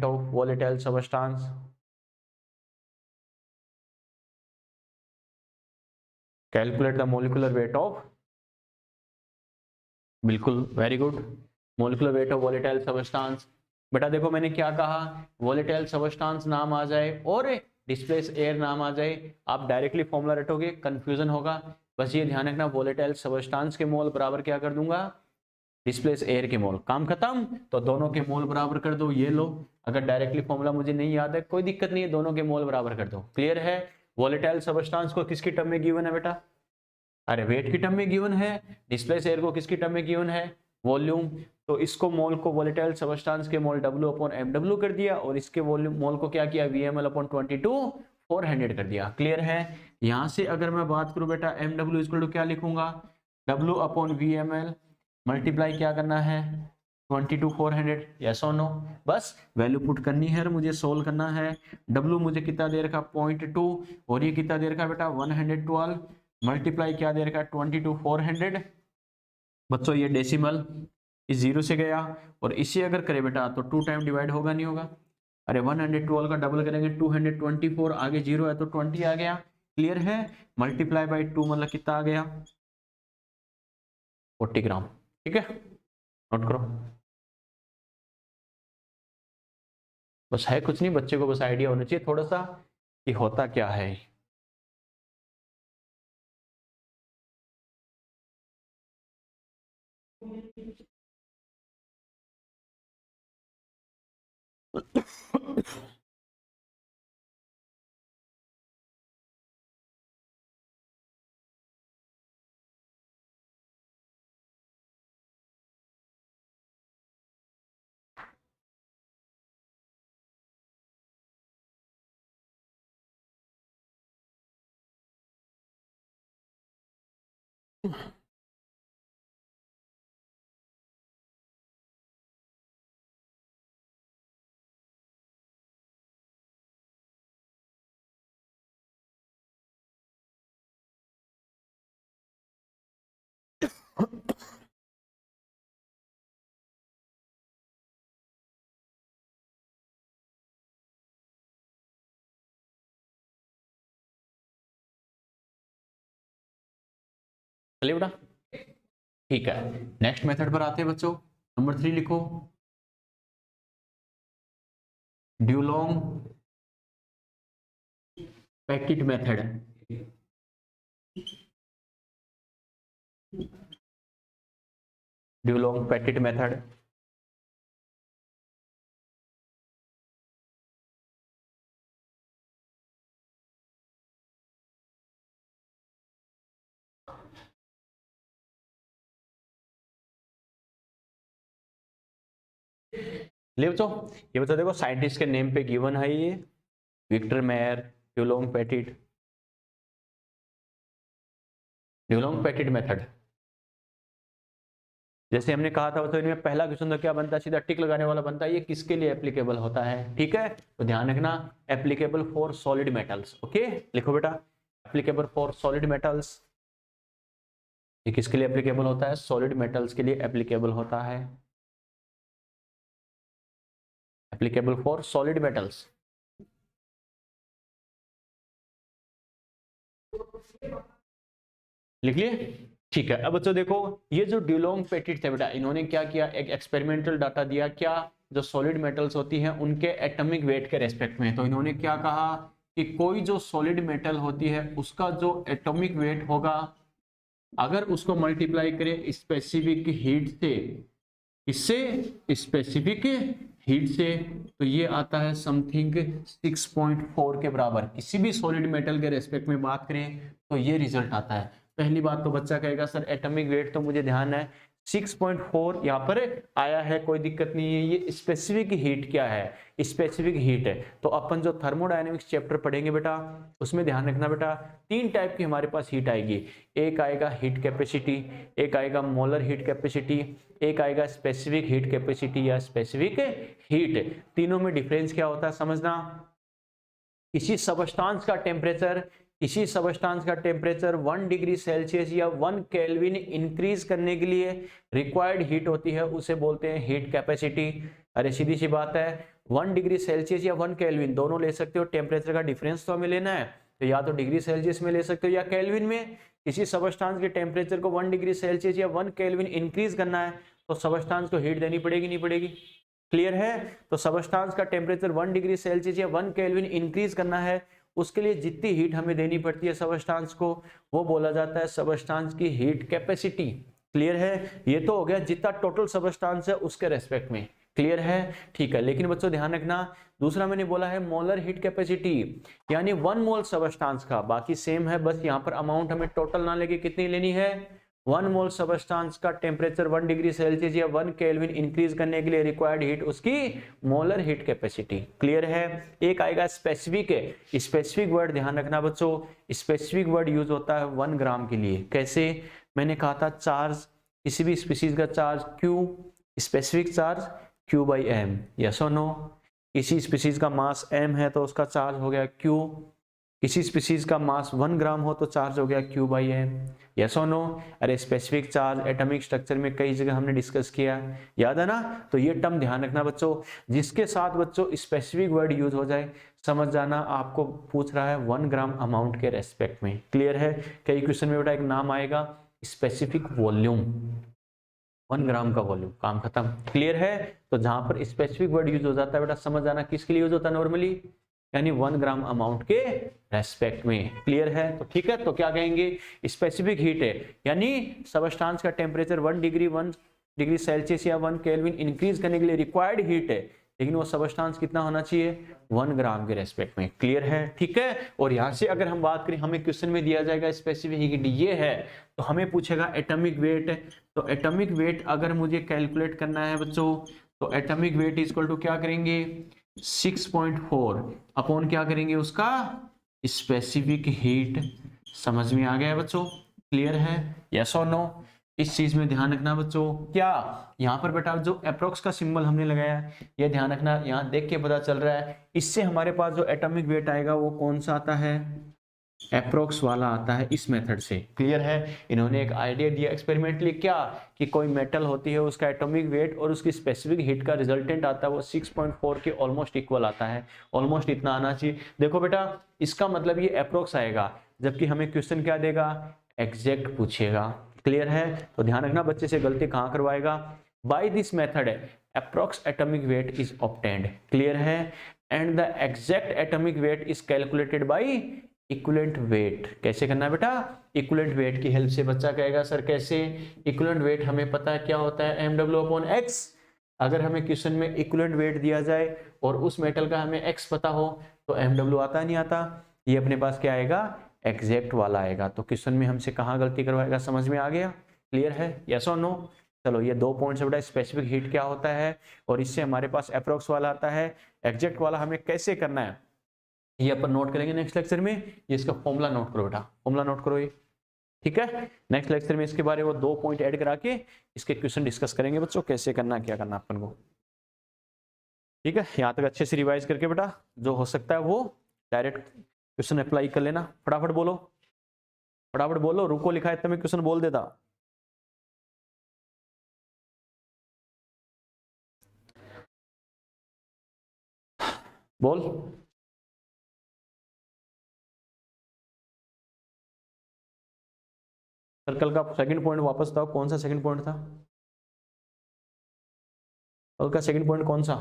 of volatile substance. Calculate the molecular weight of, बिल्कुल very good, molecular weight of volatile substance. बेटा देखो मैंने क्या कहा, volatile substance नाम आ जाए और डिस्प्लेस एयर नाम आ जाए, आप डायरेक्टली फॉर्मूला रटोगे, कंफ्यूजन होगा। बस ये ध्यान रखना, वोलेटाइल सब्सटेंस के मोल बराबर क्या कर दूंगा, डिस्प्लेस एयर के मोल। काम खत्म, तो दोनों के मोल बराबर कर दो, ये लो। अगर डायरेक्टली फॉर्मूला मुझे नहीं याद है कोई दिक्कत नहीं है, दोनों के मोल बराबर कर दो। क्लियर है? वोलेटाइल सब्सटेंस को किसकी टर्म में गिवन है बेटा, अरे वेट की टर्म में गिवन है। डिस्प्लेस एयर को किसकी टर्म में गिवन है, वॉल्यूम। तो इसको मोल को वोलेटाइल सब्सटेंस के मोल W/mW कर दिया और इसके वॉल्यूम मोल को क्या किया, VmL/22 400 कर दिया। क्लियर है? यहां से अगर मैं बात करूं बेटा MW इक्वल टू क्या लिखूंगा, W/VmL मल्टीप्लाई क्या करना है 22 400, यस और नो। बस वैल्यू पुट करनी है और मुझे सोल्व करना है। W मुझे कितना दे रखा 0.2 और ये कितना दे रखा बेटा 112 मल्टीप्लाई क्या दे रखा 22 400। बच्चों ये डेसिमल इस 0 से गया और इसे अगर करे बेटा तो 2 टाइम डिवाइड होगा नहीं होगा। अरे 112 का डबल करेंगे 224, आगे 0 है तो 20 आ गया। क्लियर है? मल्टीप्लाई बाई 2 मतलब कितना आ गया 40 ग्राम। ठीक है, नोट करो। बस है कुछ नहीं, बच्चे को बस आइडिया होना चाहिए थोड़ा सा कि होता क्या है। चलिए बेटा, ठीक है। नेक्स्ट मेथड पर आते हैं बच्चों। नंबर 3 लिखो, ड्यूलोंग पैकेट मेथड। ड्यूलोंग पैकेट मेथड ले बच्चों, ये बता देखो साइंटिस्ट के नेम पे गिवन है ये, Victor Meyer, Dulong Petit, Dulong Petit method. जैसे हमने कहा था तो इनमें पहला क्वेश्चन तो क्या बनता है, सीधा टिक लगाने वाला बनता है, ये किसके लिए एप्लीकेबल होता है। ठीक है, तो ध्यान रखना, applicable for solid metals. Okay, लिखो बेटा, एप्लीकेबल फॉर सॉलिड मेटल्स। ये किसके लिए एप्लीकेबल होता है? सॉलिड मेटल्स के लिए एप्लीकेबल होता है, एप्लीकेबल फॉर सॉलिड मेटल्स। लिख लिए? ठीक है। अब बच्चों देखो, ये जो ड्यूलोंग पेटिट थे बेटा, इन्होंने क्या किया, एक एक्सपेरिमेंटल डाटा दिया, क्या, जो सॉलिड मेटल्स होती हैं उनके एटॉमिक वेट के रेस्पेक्ट में। तो इन्होंने क्या कहा कि कोई जो सॉलिड मेटल होती है उसका जो एटॉमिक वेट होगा, अगर उसको मल्टीप्लाई करें स्पेसिफिक हीट से, इससे स्पेसिफिक हीट से, तो ये आता है समथिंग 6.4 के बराबर। किसी भी सॉलिड मेटल के रेस्पेक्ट में बात करें तो ये रिजल्ट आता है। पहली बात तो बच्चा कहेगा सर एटॉमिक वेट तो मुझे ध्यान है 6.4 यहाँ पर आया है, कोई दिक्कत नहीं है, ये स्पेसिफिक हीट क्या है? स्पेसिफिक हीट है। तो अपन जो थर्मोडायनेमिक्स चैप्टर पढ़ेंगे बेटा, उसमें ध्यान रखना बेटा, 3 टाइप की हमारे पास हीट आएगी। एक आएगा हीट कैपेसिटी, एक आएगा मोलर हीट कैपेसिटी, एक आएगा स्पेसिफिक हीट कैपेसिटी या स्पेसिफिक हीट। तीनों में डिफरेंस क्या होता है समझना। किसी सबस्टांस का टेम्परेचर, इसी सबस्टांस का टेम्परेचर 1 डिग्री सेल्सियस या 1 केल्विन इंक्रीज करने के लिए रिक्वायर्ड हीट होती है, उसे बोलते हैं हीट कैपेसिटी। अरे सीधी सी बात है, 1 डिग्री सेल्सियस या 1 केल्विन दोनों ले सकते हो, टेम्परेचर का डिफरेंस तो हमें लेना है, तो या तो डिग्री सेल्सियस में ले सकते हो या केल्विन में। किसी सबस्टांस के टेम्परेचर को 1 डिग्री सेल्सियस या 1 केल्विन इंक्रीज करना है तो सबस्टांस को हीट देनी पड़ेगी, नहीं पड़ेगी? क्लियर है? तो सबस्टांस का टेम्परेचर 1 डिग्री सेल्सियस या 1 केल्विन इंक्रीज करना है, उसके लिए जितनी हीट हमें देनी पड़ती है सबस्टांस को, वो बोला जाता है सबस्टांस की हीट कैपेसिटी। क्लियर है? ये तो हो गया जितना टोटल सबस्टांस है उसके रेस्पेक्ट में। क्लियर है? ठीक है। लेकिन बच्चों ध्यान रखना, दूसरा मैंने बोला है मोलर हीट कैपेसिटी, यानी 1 मोल सबस्टांस का, बाकी सेम है, बस यहाँ पर अमाउंट हमें टोटल ना लेके कितनी लेनी है, 1 मोल सबस्टांस का टेम्परेचर 1 डिग्री सेल्सियस या 1 केल्विन इंक्रीज करने के लिए रिक्वायर्ड हीट, उसकी मोलर हीट कैपेसिटी। क्लियर है? एक आएगा स्पेसिफिक है, स्पेसिफिक वर्ड ध्यान रखना बच्चों, स्पेसिफिक वर्ड यूज होता है 1 ग्राम के लिए। कैसे? मैंने कहा था चार्ज, किसी भी स्पीसीज का charge Q, specific charge Q by m, yes और नो। किसी स्पीसीज का मास m है तो उसका चार्ज हो गया Q, किसी स्पीसीज का मास 1 ग्राम हो तो चार्ज हो गया Q बाई एम, यस और नो। अरे स्पेसिफिक चार्ज एटॉमिक स्ट्रक्चर में कई जगह हमने डिस्कस किया, याद है ना? तो ये टर्म ध्यान रखना बच्चों, जिसके साथ बच्चों स्पेसिफिक वर्ड यूज हो जाए समझ जाना आपको पूछ रहा है 1 ग्राम अमाउंट के रेस्पेक्ट में। क्लियर है? कई क्वेश्चन में बेटा एक नाम आएगा स्पेसिफिक वॉल्यूम, 1 ग्राम का वॉल्यूम, काम खत्म। क्लियर है? तो जहां पर स्पेसिफिक वर्ड यूज हो जाता है बेटा समझ जाना किसके लिए यूज होता है नॉर्मली, यानी 1 ग्राम अमाउंट के रेस्पेक्ट में। क्लियर है? तो ठीक है, तो क्या कहेंगे, स्पेसिफिक हीट है, यानी सबस्टांस का टेम्परेचर 1 डिग्री सेल्सियस या 1 केल्विन इंक्रीज करने के लिए रिक्वायर्ड हीट है, लेकिन वो सबस्टांस कितना होना चाहिए, 1 ग्राम के रेस्पेक्ट में। क्लियर है? ठीक है। और यहाँ से अगर हम बात करें, हमें क्वेश्चन में दिया जाएगा स्पेसिफिक हीट ये है, तो हमें पूछेगा एटॉमिक वेट। तो एटॉमिक वेट अगर मुझे कैलकुलेट करना है बच्चों, तो atomic weight is equal to क्या करेंगे, 6.4 अपॉन क्या करेंगे उसका स्पेसिफिक हीट। समझ में आ गया बच्चों? क्लियर है? यस और नो? इस चीज में ध्यान रखना बच्चों, क्या यहाँ पर बेटा जो अप्रोक्स का सिंबल हमने लगाया है ये ध्यान रखना, यहाँ देख के पता चल रहा है, इससे हमारे पास जो एटॉमिक वेट आएगा वो कौन सा आता है, अप्रोक्स वाला आता है, इस मेथड से। क्लियर है? इन्होंने एक आइडिया दिया एक्सपेरिमेंटली, क्या कि कोई मेटल होती है उसका एटॉमिक वेट और उसकी स्पेसिफिक हीट का रिजल्टेंट आता है वो 6.4 के ऑलमोस्ट इक्वल आता है, ऑलमोस्ट इतना आना चाहिए। देखो बेटा इसका मतलब ये अप्रोक्स आएगा, जबकि हमें क्वेश्चन क्या देगा, एग्जैक्ट पूछेगा। क्लियर है? तो ध्यान रखना बच्चे से गलती कहाँ करवाएगा, by this method approx atomic weight is obtained. Clear है? And the exact atomic weight is calculated by equivalent weight. कैसे करना है बेटा, इक्विवेलेंट वेट की हेल्प से। बच्चा कहेगा सर कैसे, इक्विवेलेंट वेट हमें पता है क्या होता है, mw अपॉन x। अगर हमें क्वेश्चन में इक्विवेलेंट वेट दिया जाए और उस मेटल का हमें x पता हो तो mw आता नहीं आता, ये अपने पास क्या आएगा, एग्जैक्ट वाला आएगा। तो क्वेश्चन में हमसे कहाँ गलती करवाएगा, समझ में आ गया? क्लियर है? यस और नो? चलो ये 2 पॉइंट्स बेटा, स्पेसिफिक हीट क्या होता है और इससे हमारे पास अप्रोक्स वाला आता है, एग्जैक्ट वाला हमें कैसे करना है ये अपन नोट करेंगे नेक्स्ट लेक्चर में। ये इसका फॉर्मूला नोट करो बेटा, फॉर्मूला नोट करो ये, ठीक है। नेक्स्ट लेक्चर में इसके बारे में 2 पॉइंट ऐड करा के इसके क्वेश्चन डिस्कस करेंगे बच्चों, कैसे करना क्या करना अपन को, ठीक है। यहाँ तक अच्छे से रिवाइज करके बेटा जो हो सकता है वो डायरेक्ट क्वेश्चन अप्लाई कर लेना। फटाफट बोलो, फटाफट बोलो, रुको लिखा है तो मैं क्वेश्चन बोल देता। बोल। सर्कल का सेकंड पॉइंट वापस बताओ, कौन सा सेकंड पॉइंट था? सर्कल का सेकंड पॉइंट कौन सा?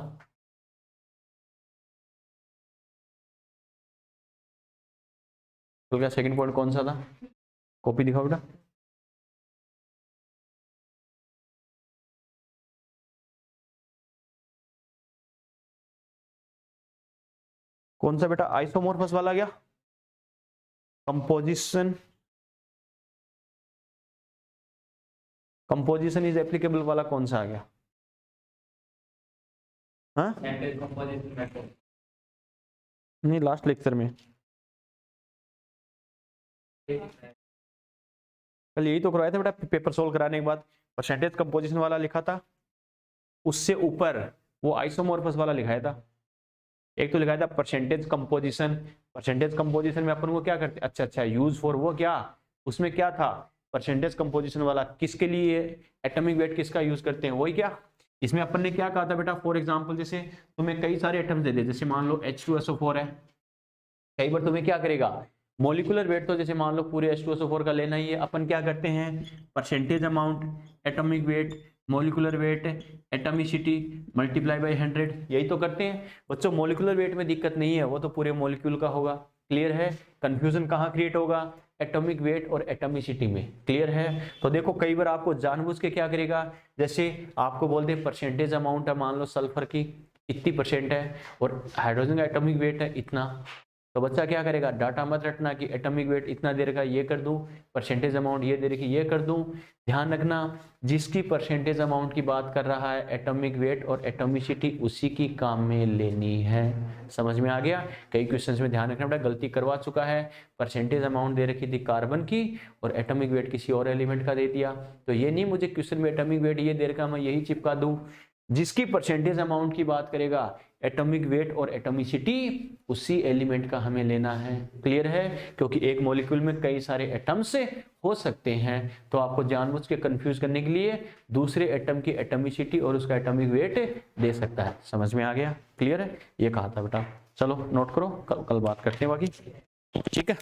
सर्कल का सेकंड पॉइंट कौन सा था? कॉपी दिखाओ बेटा। कौन सा बेटा? आइसोमोर्फस वाला गया? कंपोजिशन, कंपोजिशन इज एप्लीकेबल वाला कौन सा आ गया? हाँ नहीं, लास्ट लेक्चर में कल यही तो करवाया था बेटा, पेपर सोल्व कराने के बाद परसेंटेज कंपोजिशन वाला लिखा था, उससे ऊपर वो आइसोमोर्फस वाला लिखाया था। एक तो लिखा था परसेंटेज कंपोजिशन, परसेंटेज कंपोजिशन में अपन को क्या करते, अच्छा यूज फॉर, वो क्या उसमें क्या था परसेंटेज कंपोजिशन वाला, किसके लिए एटॉमिक वेट किसका यूज करते हैं, वही क्या। इसमें अपन ने क्या कहा था बेटा, फॉर एग्जांपल जैसे तुम्हें कई सारे एटम्स दे दे, जैसे मान लो H2SO4 है, कई बार तुम्हें क्या करेगा मोलिकुलर वेट, तो जैसे मान लो पूरे H2SO4 का लेना ही है, अपन क्या करते हैं percentage amount, atomic weight, molecular wait, atomicity multiply by 100, यही तो करते हैं बच्चों। मोलिकुलर वेट में दिक्कत नहीं है, वो तो पूरे मोलिक्यूल का होगा, क्लियर है। कंफ्यूजन कहाँ क्रिएट होगा, एटॉमिक वेट और एटॉमिसिटी में, क्लियर है। तो देखो कई बार आपको जानबूझ के क्या करेगा, जैसे आपको बोल दे परसेंटेज अमाउंट है, मान लो सल्फर की इतनी % है और हाइड्रोजन का एटॉमिक वेट है इतना, तो बच्चा क्या करेगा, डाटा मत रटना कि एटॉमिक वेट इतना दे रखा ये कर दूं, परसेंटेज अमाउंट ये दे रखी ये कर दूं। ध्यान रखना जिसकी परसेंटेज अमाउंट की बात कर रहा है एटॉमिक वेट और एटॉमिसिटी उसी की काम में लेनी है। समझ में आ गया। कई क्वेश्चंस में ध्यान रखना बेटा, गलती करवा चुका है, परसेंटेज अमाउंट दे रखी थी कार्बन की और एटॉमिक वेट किसी और एलिमेंट का दे दिया, तो ये नहीं मुझे क्वेश्चन में एटॉमिक वेट ये दे रखा मैं यही चिपका दूं। जिसकी परसेंटेज अमाउंट की बात करेगा एटॉमिक वेट और एटॉमिसिटी उसी एलिमेंट का हमें लेना है, क्लियर है। क्योंकि एक मॉलिक्यूल में कई सारे एटम्स हो सकते हैं, तो आपको जानबूझ के कंफ्यूज करने के लिए दूसरे एटम की एटॉमिसिटी और उसका एटॉमिक वेट दे सकता है। समझ में आ गया, क्लियर है, ये कहा था बेटा। चलो नोट करो, कल बात करते हैं बाकी, ठीक है।